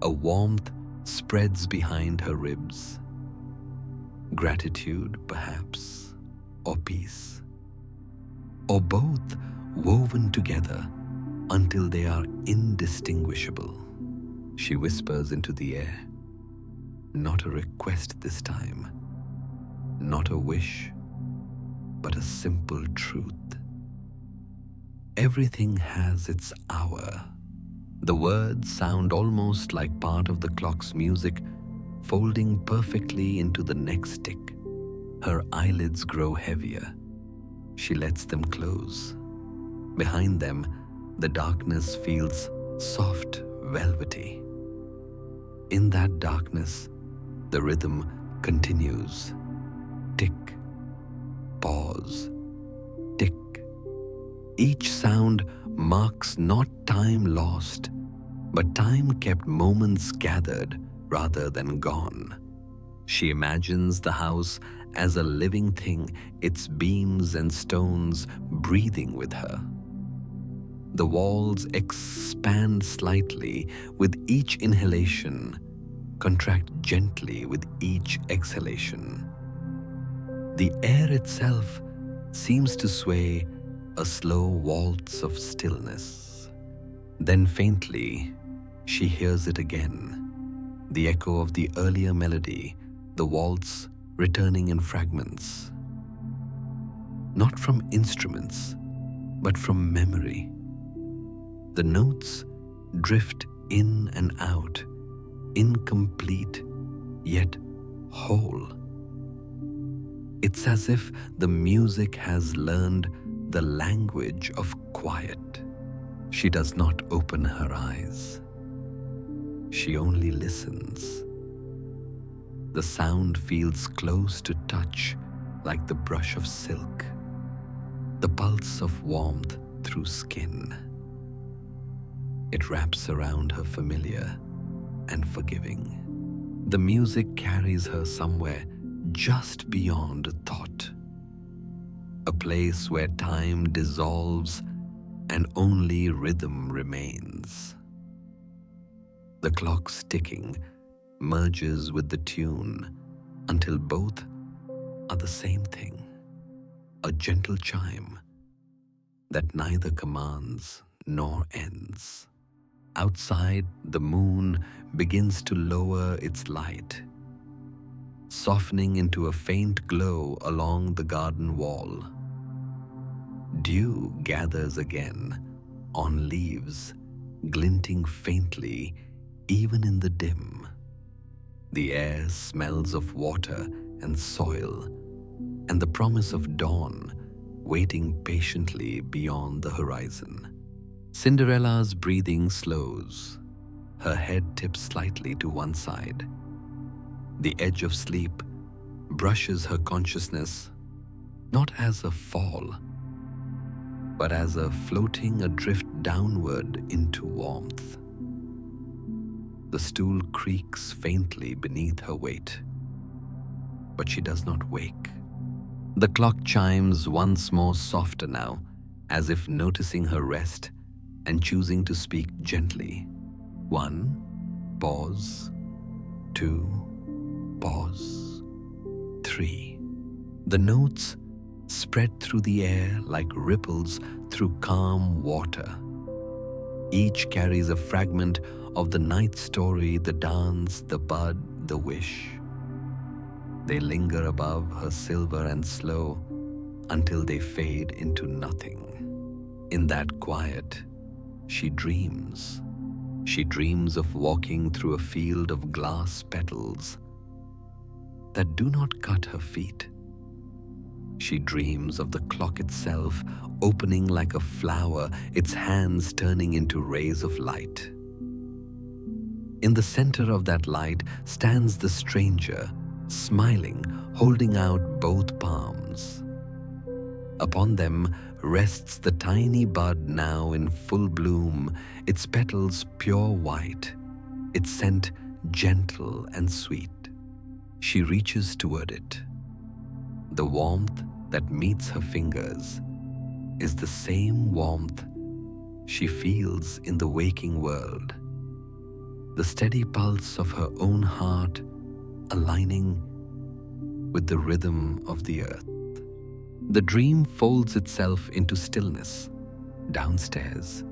A warmth spreads behind her ribs. Gratitude, perhaps, or peace, or both woven together until they are indistinguishable. She whispers into the air, not a request this time, not a wish, but a simple truth. Everything has its hour. The words sound almost like part of the clock's music, folding perfectly into the next tick. Her eyelids grow heavier. She lets them close. Behind them, the darkness feels soft, velvety. In that darkness, the rhythm continues. Tick, pause, tick. Each sound marks not time lost, but time kept, moments gathered rather than gone. She imagines the house as a living thing, its beams and stones breathing with her. The walls expand slightly with each inhalation, contract gently with each exhalation. The air itself seems to sway, a slow waltz of stillness. Then faintly, she hears it again, the echo of the earlier melody, the waltz returning in fragments. Not from instruments, but from memory. The notes drift in and out, incomplete yet whole. It's as if the music has learned the language of quiet. She does not open her eyes. She only listens. The sound feels close to touch, like the brush of silk, the pulse of warmth through skin. It wraps around her, familiar and forgiving. The music carries her somewhere just beyond thought. a place where time dissolves and only rhythm remains. The clock's ticking merges with the tune until both are the same thing, a gentle chime that neither commands nor ends. Outside, the moon begins to lower its light, softening into a faint glow along the garden wall. Dew gathers again on leaves, glinting faintly even in the dim. The air smells of water and soil, and the promise of dawn waiting patiently beyond the horizon. Cinderella's breathing slows. Her head tips slightly to one side. The edge of sleep brushes her consciousness, not as a fall, but as a floating adrift downward into warmth. The stool creaks faintly beneath her weight, but she does not wake. The clock chimes once more softer now, as if noticing her rest and choosing to speak gently. 1, pause. 2, pause. 3. The notes spread through the air like ripples through calm water. Each carries a fragment of the night story, the dance, the bud, the wish. They linger above her silver and slow until they fade into nothing. In that quiet, she dreams. She dreams of walking through a field of glass petals that do not cut her feet. She dreams of the clock itself opening like a flower, its hands turning into rays of light. In the center of that light stands the stranger, smiling, holding out both palms. Upon them rests the tiny bud now in full bloom, its petals pure white, its scent gentle and sweet. She reaches toward it. The warmth that meets her fingers is the same warmth she feels in the waking world, the steady pulse of her own heart aligning with the rhythm of the earth. The dream folds itself into stillness. Downstairs,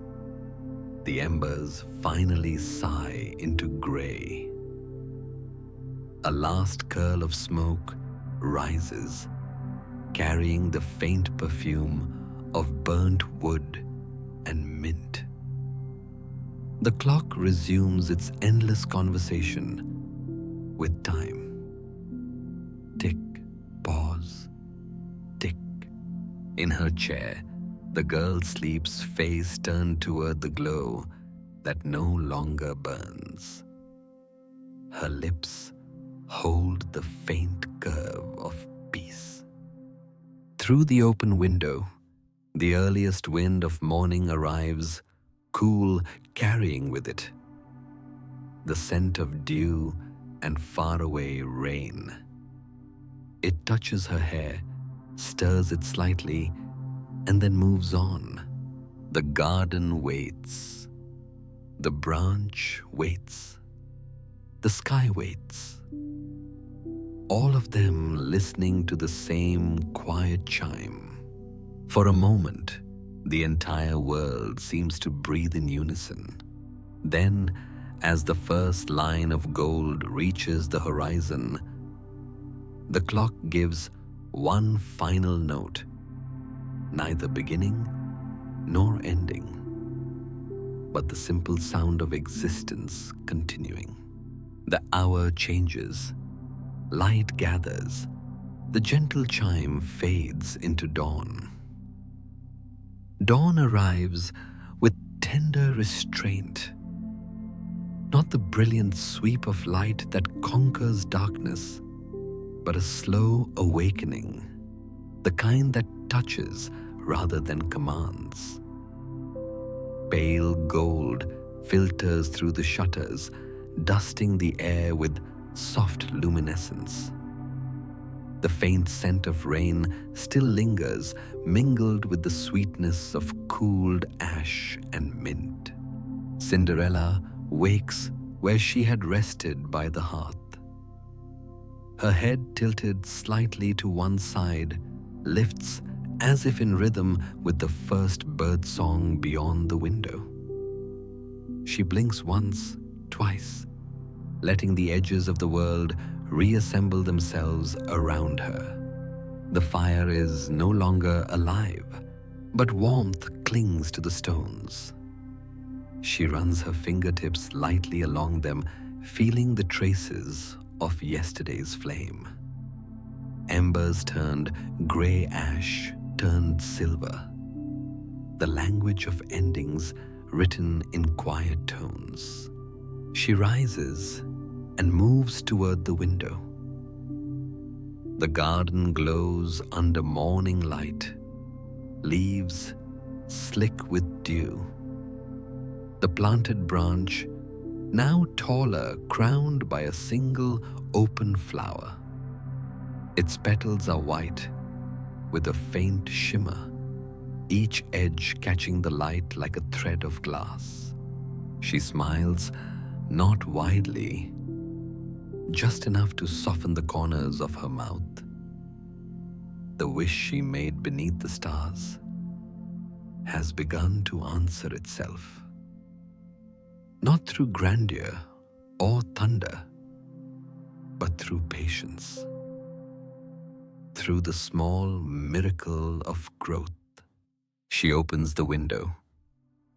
the embers finally sigh into gray. A last curl of smoke rises, carrying the faint perfume of burnt wood and mint. The clock resumes its endless conversation with time. Tick, pause, tick. In her chair, the girl sleeps, face turned toward the glow that no longer burns. Her lips hold the faint curve of peace. Through the open window, the earliest wind of morning arrives, cool, carrying with it the scent of dew and faraway rain. It touches her hair, stirs it slightly, and then moves on. The garden waits. The branch waits. The sky waits. All of them listening to the same quiet chime. For a moment, the entire world seems to breathe in unison. Then, as the first line of gold reaches the horizon, the clock gives one final note, neither beginning nor ending, but the simple sound of existence continuing. The hour changes, light gathers, the gentle chime fades into dawn. Dawn arrives with tender restraint, not the brilliant sweep of light that conquers darkness, but a slow awakening, the kind that touches rather than commands. Pale gold filters through the shutters, dusting the air with soft luminescence. The faint scent of rain still lingers, mingled with the sweetness of cooled ash and mint. Cinderella wakes where she had rested by the hearth. Her head tilted slightly to one side, lifts as if in rhythm with the first bird song beyond the window. She blinks once, twice, letting the edges of the world reassemble themselves around her. The fire is no longer alive, but warmth clings to the stones. She runs her fingertips lightly along them, feeling the traces of yesterday's flame. Embers turned grey ash, turned silver. The language of endings written in quiet tones. She rises and moves toward the window. The garden glows under morning light, leaves slick with dew. The planted branch, now taller, crowned by a single open flower. Its petals are white with a faint shimmer, each edge catching the light like a thread of glass. She smiles, not widely, just enough to soften the corners of her mouth. The wish she made beneath the stars has begun to answer itself. Not through grandeur or thunder, but through patience. Through the small miracle of growth. She opens the window.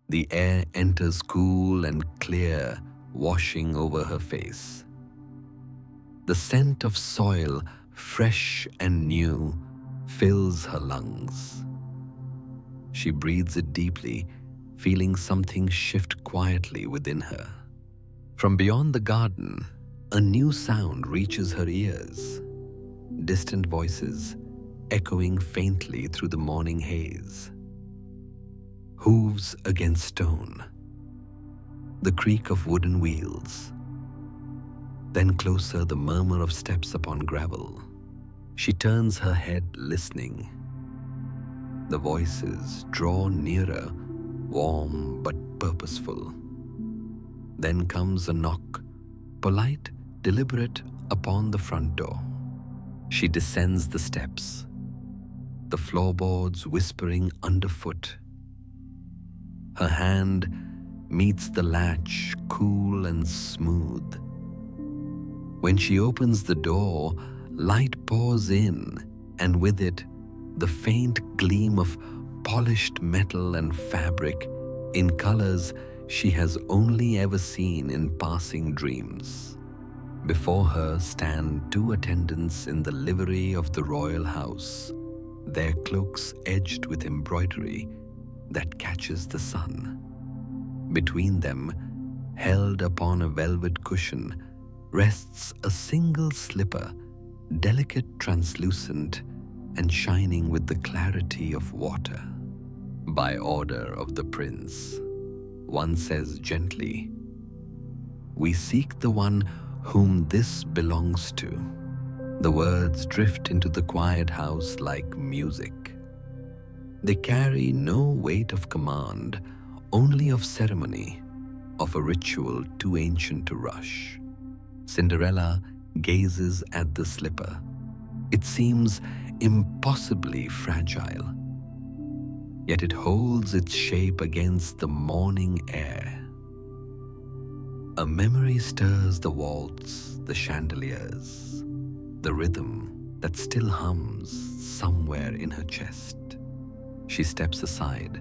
The air enters cool and clear, washing over her face. The scent of soil, fresh and new, fills her lungs. She breathes it deeply, feeling something shift quietly within her. From beyond the garden, a new sound reaches her ears. Distant voices echoing faintly through the morning haze. Hooves against stone. The creak of wooden wheels. Then closer, the murmur of steps upon gravel. She turns her head, listening. The voices draw nearer, warm but purposeful. Then comes a knock, polite, deliberate, upon the front door. She descends the steps, the floorboards whispering underfoot. Her hand meets the latch, cool and smooth. When she opens the door, light pours in, and with it, the faint gleam of polished metal and fabric in colors she has only ever seen in passing dreams. Before her stand two attendants in the livery of the royal house, their cloaks edged with embroidery that catches the sun. Between them, held upon a velvet cushion, rests a single slipper, delicate, translucent, and shining with the clarity of water. By order of the prince, one says gently, "We seek the one whom this belongs to." The words drift into the quiet house like music. They carry no weight of command, only of ceremony, of a ritual too ancient to rush. Cinderella gazes at the slipper. It seems impossibly fragile, yet it holds its shape against the morning air. A memory stirs the waltz, the chandeliers, the rhythm that still hums somewhere in her chest. She steps aside,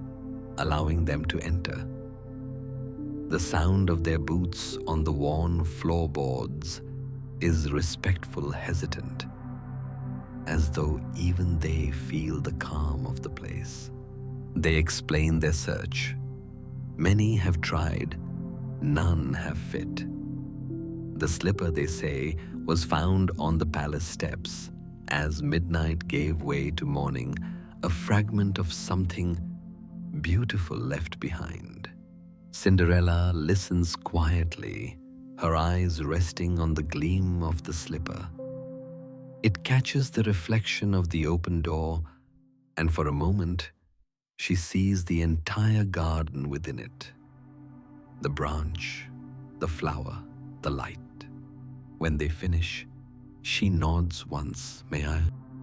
allowing them to enter. The sound of their boots on the worn floorboards is respectful, hesitant, as though even they feel the calm of the place. They explain their search. Many have tried, none have fit. The slipper, they say, was found on the palace steps. As midnight gave way to morning, a fragment of something beautiful left behind. Cinderella listens quietly, her eyes resting on the gleam of the slipper. It catches the reflection of the open door, and for a moment, she sees the entire garden within it. The branch, the flower, the light. When they finish, she nods once, "May I?"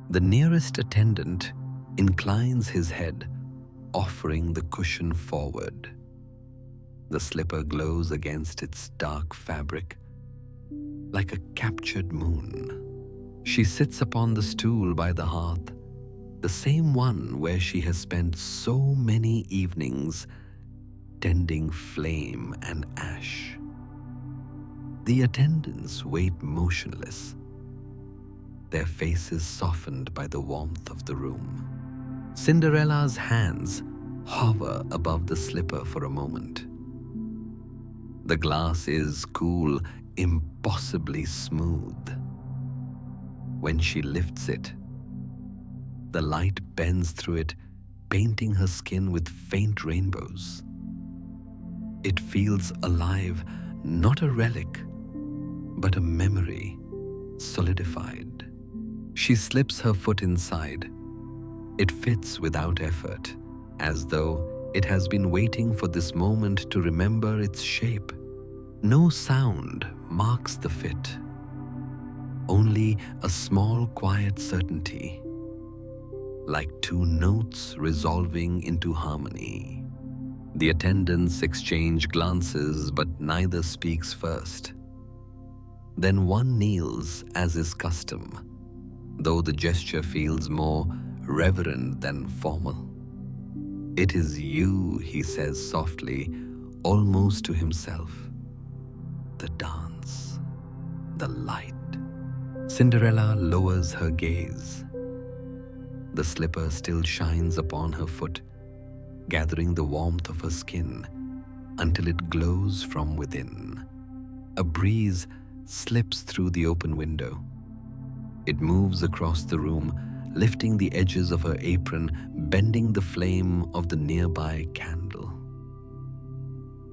The nearest attendant inclines his head, offering the cushion forward. The slipper glows against its dark fabric like a captured moon. She sits upon the stool by the hearth, the same one where she has spent so many evenings tending flame and ash. The attendants wait motionless, their faces softened by the warmth of the room. Cinderella's hands hover above the slipper for a moment. The glass is cool, impossibly smooth. When she lifts it, the light bends through it, painting her skin with faint rainbows. It feels alive, not a relic, but a memory solidified. She slips her foot inside. It fits without effort, as though it has been waiting for this moment to remember its shape. No sound marks the fit, only a small quiet certainty, like two notes resolving into harmony. The attendants exchange glances, but neither speaks first. Then one kneels as is custom, though the gesture feels more reverent than formal. "It is you," he says softly, almost to himself. "The dance, the light." Cinderella lowers her gaze. The slipper still shines upon her foot, gathering the warmth of her skin until it glows from within. A breeze slips through the open window. It moves across the room, lifting the edges of her apron, bending the flame of the nearby candle.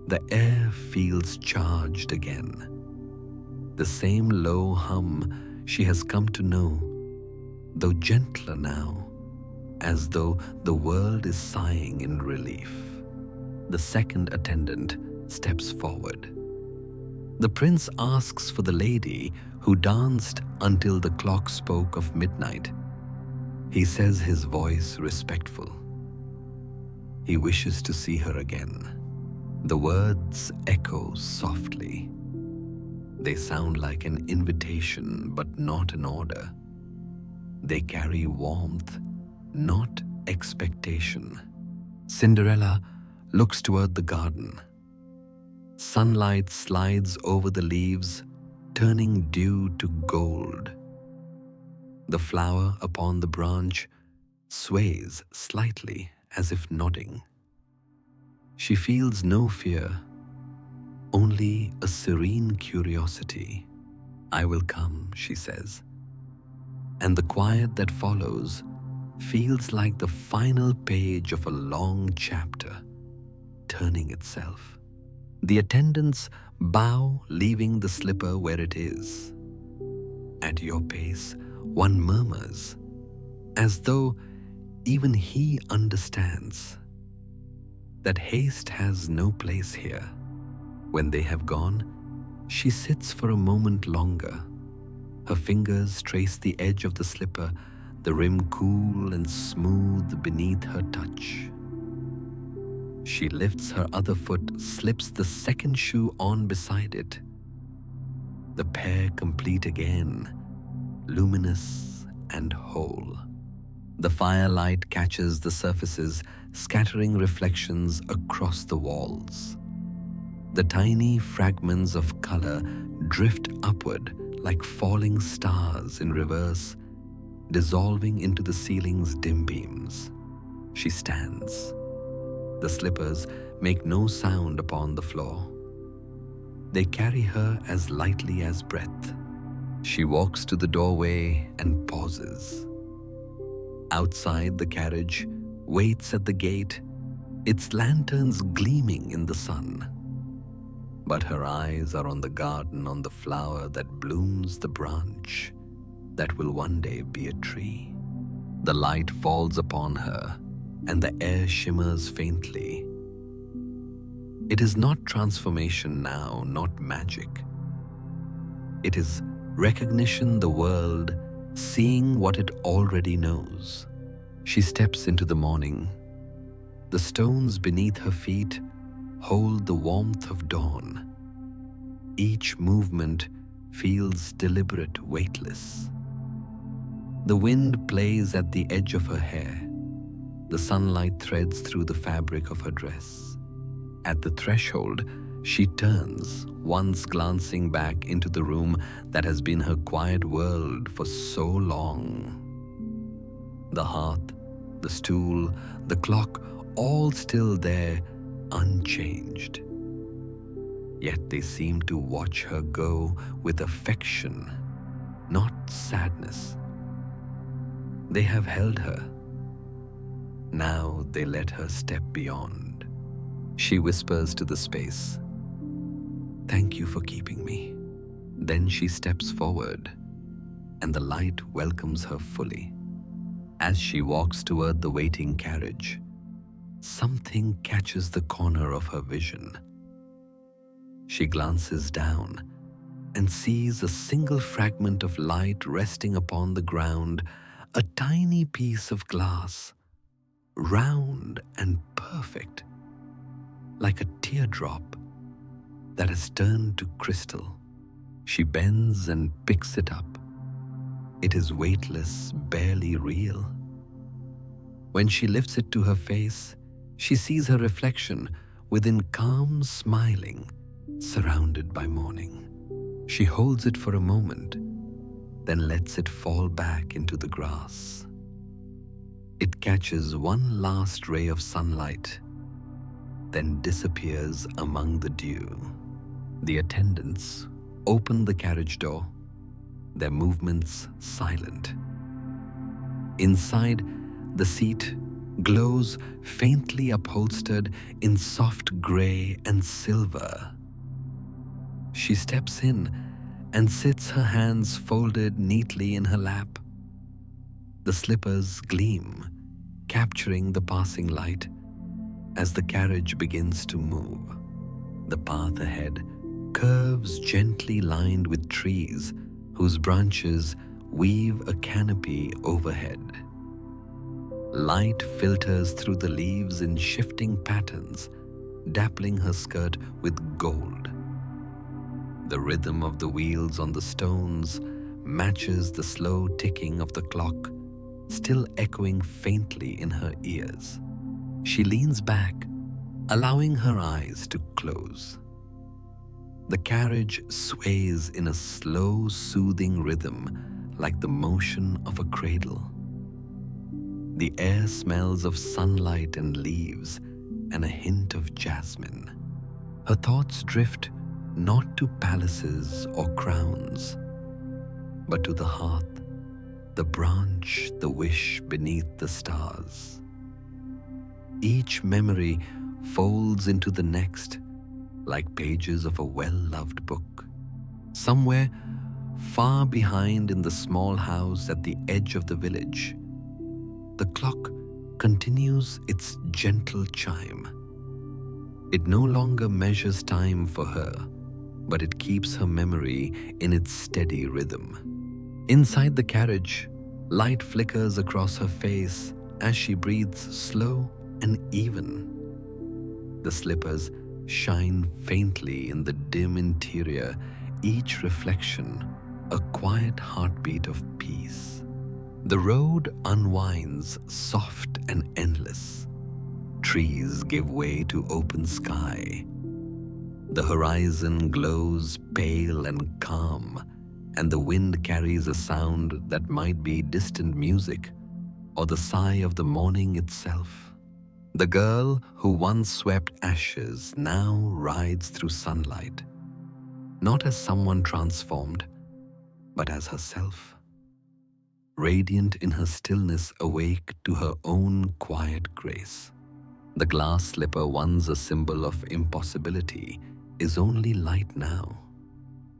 The air feels charged again. The same low hum she has come to know, though gentler now, as though the world is sighing in relief. The second attendant steps forward. The prince asks for the lady who danced until the clock spoke of midnight. He says, his voice respectful. He wishes to see her again. The words echo softly. They sound like an invitation, but not an order. They carry warmth, not expectation. Cinderella looks toward the garden. Sunlight slides over the leaves, turning dew to gold. The flower upon the branch sways slightly as if nodding. She feels no fear, only a serene curiosity. "I will come," she says. And the quiet that follows feels like the final page of a long chapter, turning itself. The attendants bow, leaving the slipper where it is. At your pace, one murmurs, as though even he understands that haste has no place here. When they have gone, she sits for a moment longer. Her fingers trace the edge of the slipper, the rim cool and smooth beneath her touch. She lifts her other foot, slips the second shoe on beside it. The pair complete again, luminous and whole. The firelight catches the surfaces, scattering reflections across the walls. The tiny fragments of color drift upward like falling stars in reverse, dissolving into the ceiling's dim beams. She stands. The slippers make no sound upon the floor. They carry her as lightly as breath. She walks to the doorway and pauses. Outside, the carriage waits at the gate, its lanterns gleaming in the sun. But her eyes are on the garden, on the flower that blooms the branch. that will one day be a tree. The light falls upon her, and the air shimmers faintly. It is not transformation now, not magic. It is recognition, the world seeing what it already knows. She steps into the morning. The stones beneath her feet hold the warmth of dawn. Each movement feels deliberate, weightless. The wind plays at the edge of her hair. The sunlight threads through the fabric of her dress. At the threshold, she turns, once glancing back into the room that has been her quiet world for so long. The hearth, the stool, the clock, all still there, unchanged. Yet they seem to watch her go with affection, not sadness. They have held her. Now they let her step beyond. She whispers to the space, "Thank you for keeping me." Then she steps forward, and the light welcomes her fully. As she walks toward the waiting carriage, something catches the corner of her vision. She glances down and sees a single fragment of light resting upon the ground, a tiny piece of glass, round and perfect, like a teardrop that has turned to crystal. She bends and picks it up. It is weightless, barely real. When she lifts it to her face, she sees her reflection within, calm, smiling, surrounded by morning. She holds it for a moment, then lets it fall back into the grass. It catches one last ray of sunlight, then disappears among the dew. The attendants open the carriage door, their movements silent. Inside, the seat glows, faintly upholstered in soft gray and silver. She steps in and sits, her hands folded neatly in her lap. The slippers gleam, capturing the passing light as the carriage begins to move. The path ahead curves, gently lined with trees whose branches weave a canopy overhead. Light filters through the leaves in shifting patterns, dappling her skirt with gold. The rhythm of the wheels on the stones matches the slow ticking of the clock, still echoing faintly in her ears. She leans back, allowing her eyes to close. The carriage sways in a slow, soothing rhythm, like the motion of a cradle. The air smells of sunlight and leaves, and a hint of jasmine. Her thoughts drift not to palaces or crowns, but to the hearth, the branch, the wish beneath the stars. Each memory folds into the next, like pages of a well-loved book. Somewhere far behind, in the small house at the edge of the village, the clock continues its gentle chime. It no longer measures time for her, but it keeps her memory in its steady rhythm. Inside the carriage, light flickers across her face as she breathes slow and even. The slippers shine faintly in the dim interior, each reflection a quiet heartbeat of peace. The road unwinds, soft and endless. Trees give way to open sky. The horizon glows pale and calm, and the wind carries a sound that might be distant music or the sigh of the morning itself. The girl who once swept ashes now rides through sunlight, not as someone transformed, but as herself, radiant in her stillness, awake to her own quiet grace. The glass slipper, once a symbol of impossibility, is only light now.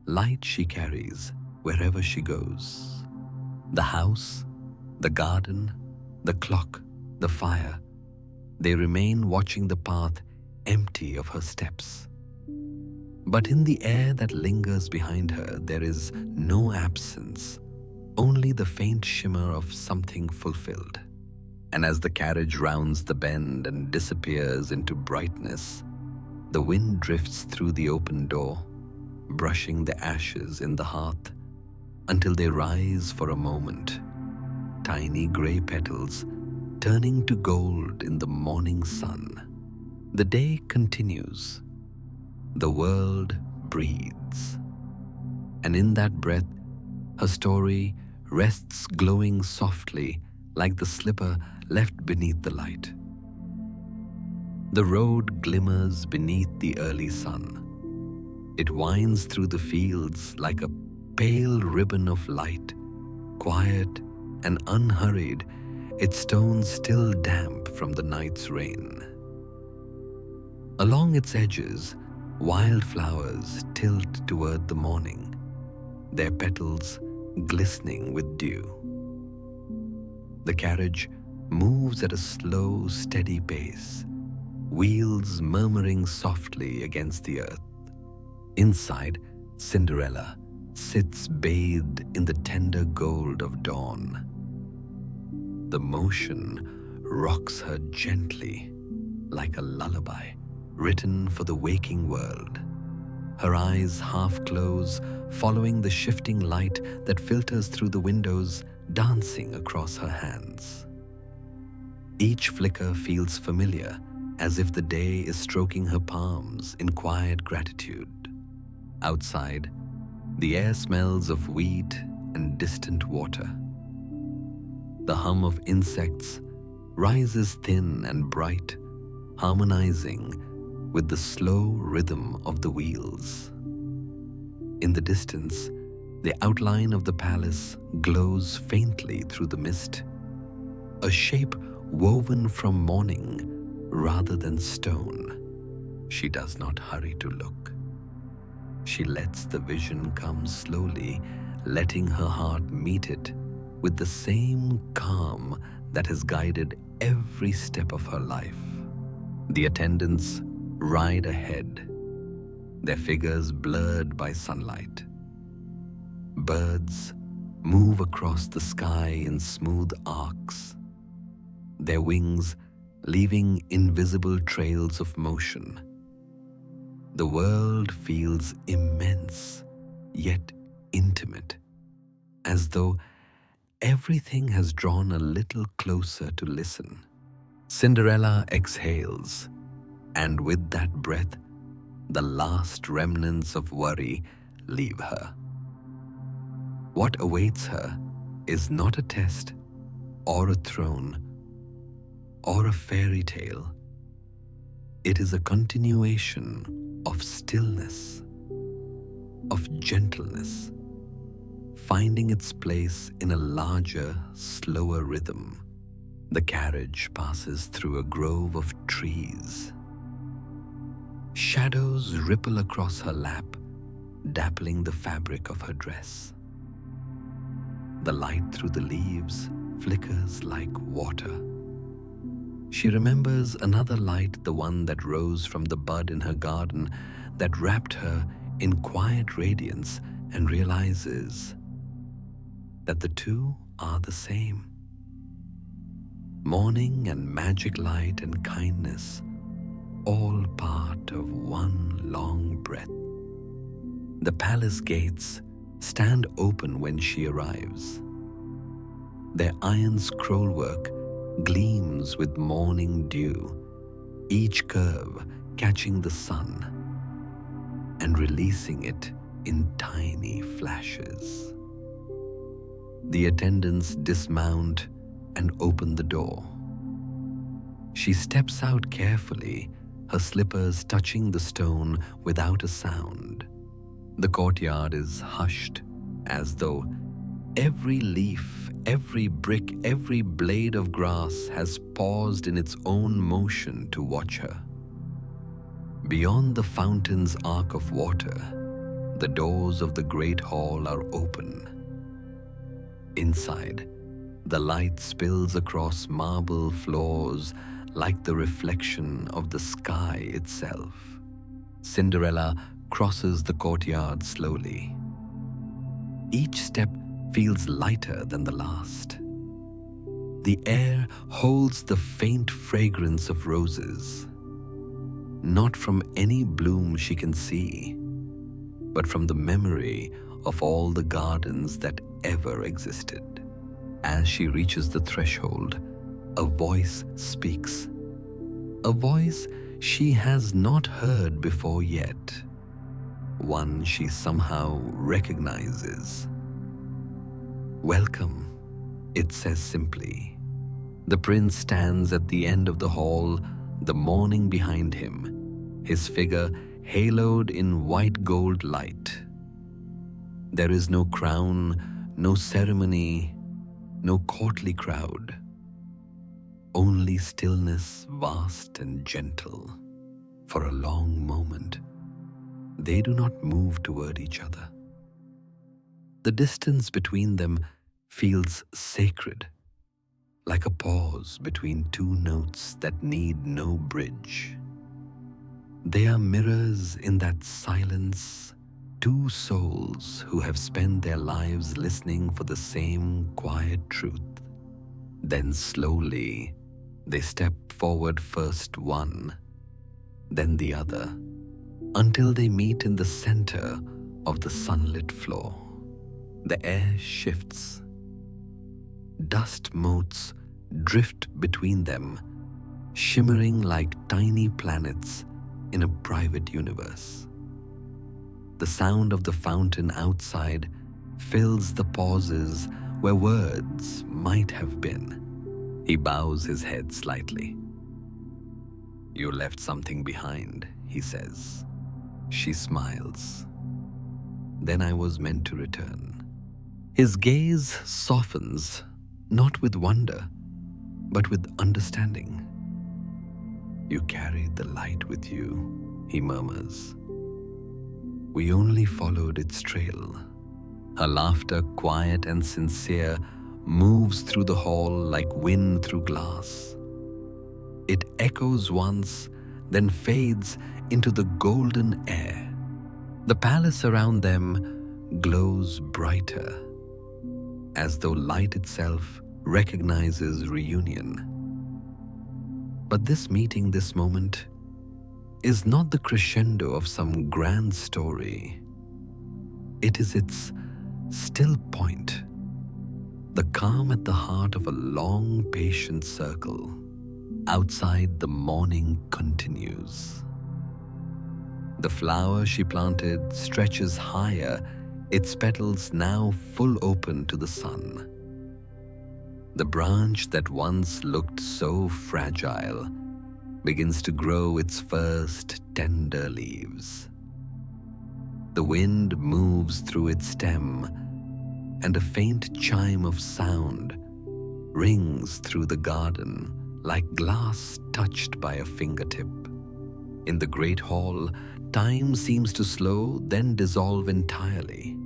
Light she carries wherever she goes. The house, the garden, the clock, the fire, they remain watching the path empty of her steps. But in the air that lingers behind her, there is no absence, only the faint shimmer of something fulfilled. And as the carriage rounds the bend and disappears into brightness, the wind drifts through the open door, brushing the ashes in the hearth until they rise for a moment, tiny grey petals turning to gold in the morning sun. The day continues. The world breathes. And in that breath, her story rests glowing softly like the slipper left beneath the light. The road glimmers beneath the early sun. It winds through the fields like a pale ribbon of light, quiet and unhurried, its stones still damp from the night's rain. Along its edges, wildflowers tilt toward the morning, their petals glistening with dew. The carriage moves at a slow, steady pace, wheels murmuring softly against the earth. Inside, Cinderella sits bathed in the tender gold of dawn. The motion rocks her gently like a lullaby written for the waking world. Her eyes half close, following the shifting light that filters through the windows, dancing across her hands. Each flicker feels familiar, as if the day is stroking her palms in quiet gratitude. Outside, the air smells of wheat and distant water. The hum of insects rises thin and bright, harmonizing with the slow rhythm of the wheels. In the distance, the outline of the palace glows faintly through the mist, a shape woven from morning rather than stone. She does not hurry to look. She lets the vision come slowly, letting her heart meet it with the same calm that has guided every step of her life. The attendants ride ahead, their figures blurred by sunlight. Birds move across the sky in smooth arcs, their wings leaving invisible trails of motion. The world feels immense, yet intimate, as though everything has drawn a little closer to listen. Cinderella exhales, and with that breath, the last remnants of worry leave her. What awaits her is not a test, or a throne, or a fairy tale. It is a continuation of stillness, of gentleness, finding its place in a larger, slower rhythm. The carriage passes through a grove of trees. Shadows ripple across her lap, dappling the fabric of her dress. The light through the leaves flickers like water. She remembers another light, the one that rose from the bud in her garden, that wrapped her in quiet radiance, and realizes that the two are the same. Morning and magic light and kindness, all part of one long breath. The palace gates stand open when she arrives. Their iron scrollwork gleams with morning dew, each curve catching the sun and releasing it in tiny flashes. The attendants dismount and open the door. She steps out carefully, her slippers touching the stone without a sound. The courtyard is hushed, as though every leaf, every brick, every blade of grass has paused in its own motion to watch her. Beyond the fountain's arc of water, the doors of the great hall are open. Inside, the light spills across marble floors like the reflection of the sky itself. Cinderella crosses the courtyard slowly. Each step feels lighter than the last. The air holds the faint fragrance of roses, not from any bloom she can see, but from the memory of all the gardens that ever existed. As she reaches the threshold, a voice speaks. A voice she has not heard before yet. One she somehow recognizes. "Welcome," it says simply. The prince stands at the end of the hall, the morning behind him, his figure haloed in white gold light. There is no crown, no ceremony, no courtly crowd. Only stillness vast and gentle. For a long moment, they do not move toward each other. The distance between them feels sacred, like a pause between two notes that need no bridge. They are mirrors in that silence, two souls who have spent their lives listening for the same quiet truth. Then slowly, they step forward, first one, then the other, until they meet in the center of the sunlit floor. The air shifts. Dust motes drift between them, shimmering like tiny planets in a private universe. The sound of the fountain outside fills the pauses where words might have been. He bows his head slightly. "You left something behind," he says. She smiles. "Then I was meant to return." His gaze softens, not with wonder, but with understanding. "You carried the light with you," he murmurs. "We only followed its trail." Her laughter, quiet and sincere, moves through the hall like wind through glass. It echoes once, then fades into the golden air. The palace around them glows brighter, as though light itself recognizes reunion. But this meeting, this moment, is not the crescendo of some grand story. It is its still point, the calm at the heart of a long, patient circle. Outside, the morning continues. The flower she planted stretches higher, its petals now full open to the sun. The branch that once looked so fragile begins to grow its first tender leaves. The wind moves through its stem, and a faint chime of sound rings through the garden like glass touched by a fingertip. In the great hall, time seems to slow, then dissolve entirely.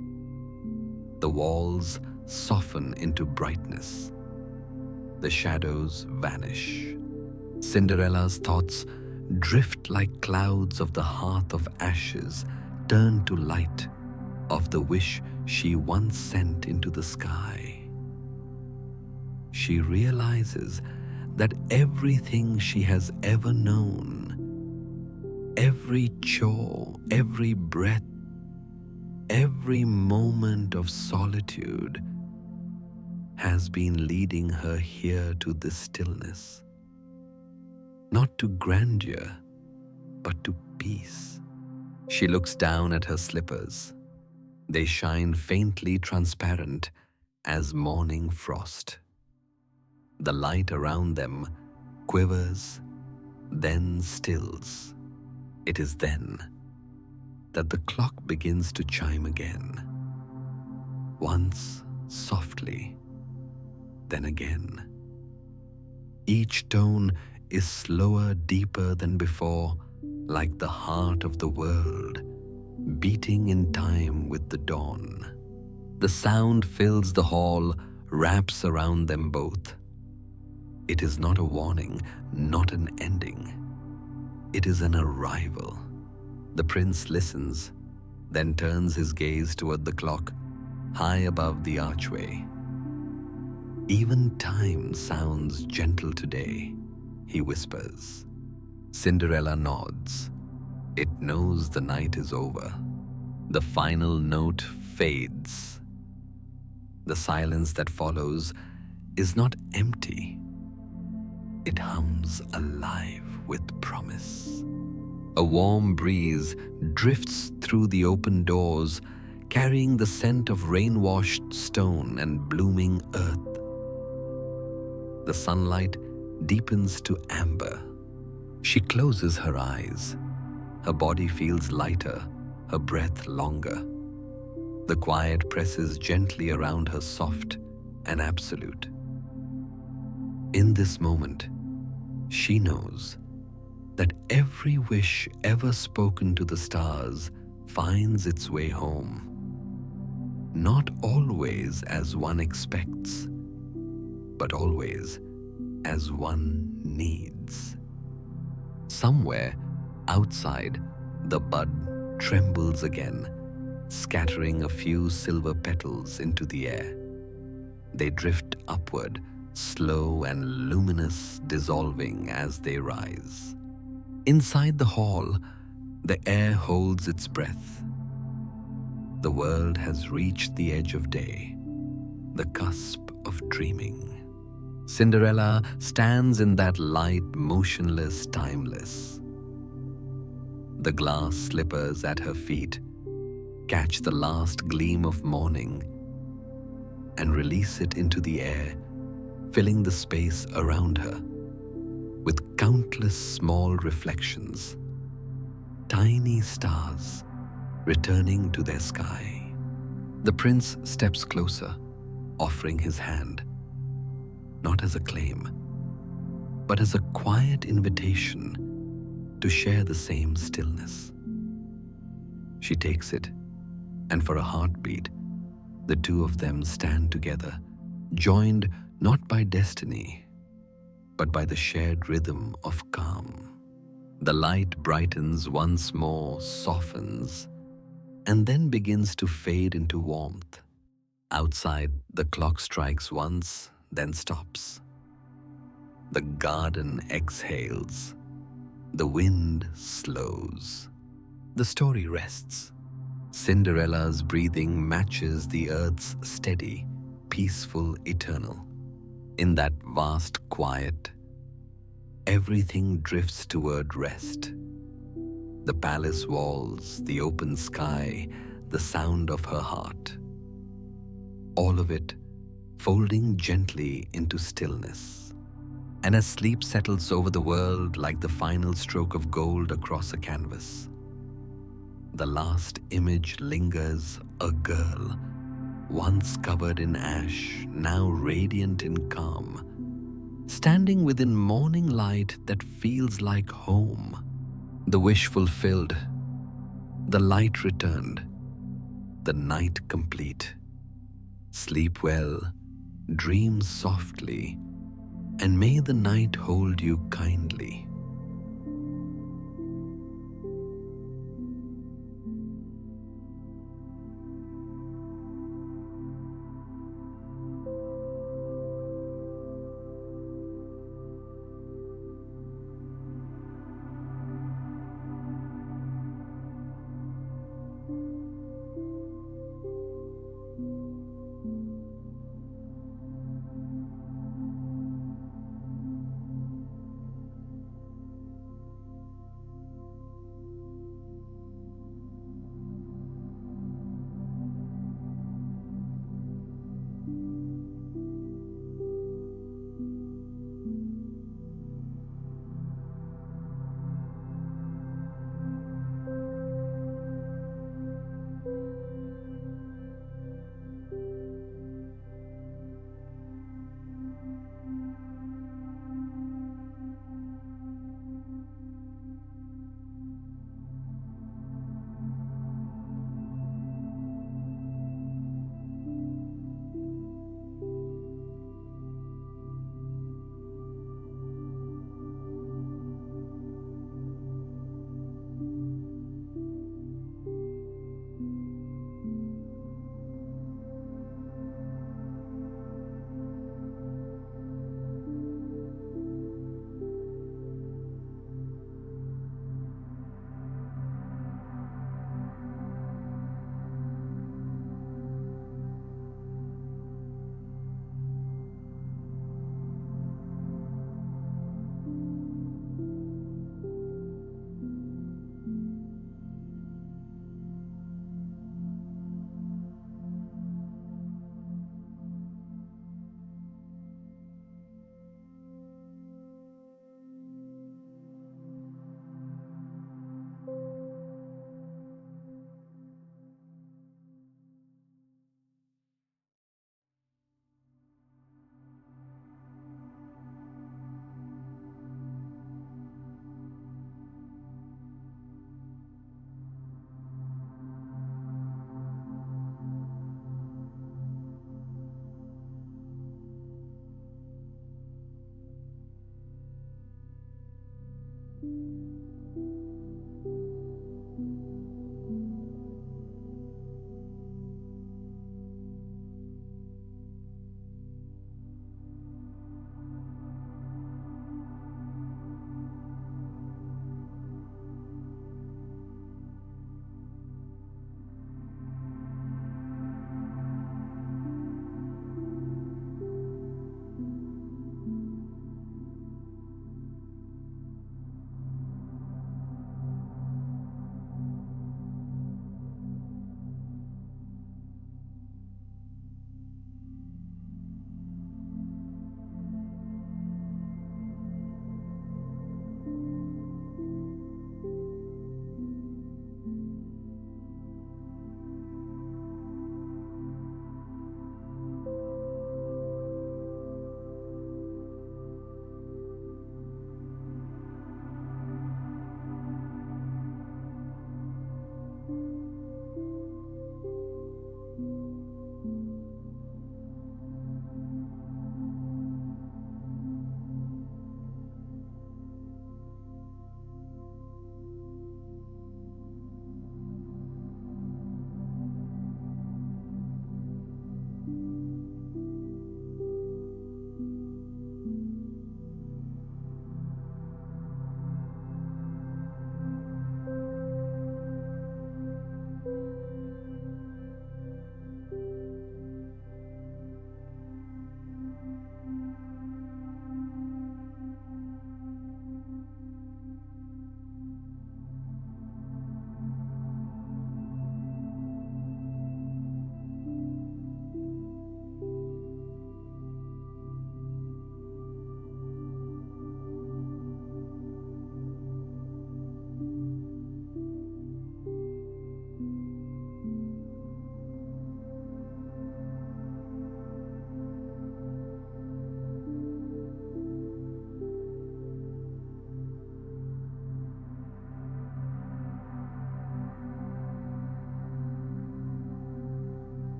The walls soften into brightness. The shadows vanish. Cinderella's thoughts drift like clouds of the hearth of ashes, turn to light of the wish she once sent into the sky. She realizes that everything she has ever known, every chore, every breath, every moment of solitude has been leading her here to this stillness. Not to grandeur, but to peace. She looks down at her slippers. They shine faintly transparent as morning frost. The light around them quivers, then stills. It is then that the clock begins to chime again. Once softly, then again. Each tone is slower, deeper than before, like the heart of the world, beating in time with the dawn. The sound fills the hall, wraps around them both. It is not a warning, not an ending. It is an arrival. The prince listens, then turns his gaze toward the clock high above the archway. "Even time sounds gentle today," he whispers. Cinderella nods. It knows the night is over. The final note fades. The silence that follows is not empty. It hums alive with promise. A warm breeze drifts through the open doors, carrying the scent of rain-washed stone and blooming earth. The sunlight deepens to amber. She closes her eyes. Her body feels lighter, her breath longer. The quiet presses gently around her, soft and absolute. In this moment, she knows that every wish ever spoken to the stars finds its way home. Not always as one expects, but always as one needs. Somewhere outside, the bud trembles again, scattering a few silver petals into the air. They drift upward, slow and luminous, dissolving as they rise. Inside the hall, the air holds its breath. The world has reached the edge of day, the cusp of dreaming. Cinderella stands in that light, motionless, timeless. The glass slippers at her feet catch the last gleam of morning and release it into the air, filling the space around her with countless small reflections, tiny stars returning to their sky. The prince steps closer, offering his hand, not as a claim, but as a quiet invitation to share the same stillness. She takes it, and for a heartbeat, the two of them stand together, joined not by destiny, but by the shared rhythm of calm. The light brightens once more, softens, and then begins to fade into warmth. Outside, the clock strikes once, then stops. The garden exhales. The wind slows. The story rests. Cinderella's breathing matches the earth's steady, peaceful, eternal. In that vast quiet, everything drifts toward rest. The palace walls, the open sky, the sound of her heart. All of it folding gently into stillness. And as sleep settles over the world like the final stroke of gold across a canvas, the last image lingers, a girl, once covered in ash, now radiant in calm, standing within morning light that feels like home. The wish fulfilled, the light returned, the night complete. Sleep well, dream softly, and may the night hold you kindly.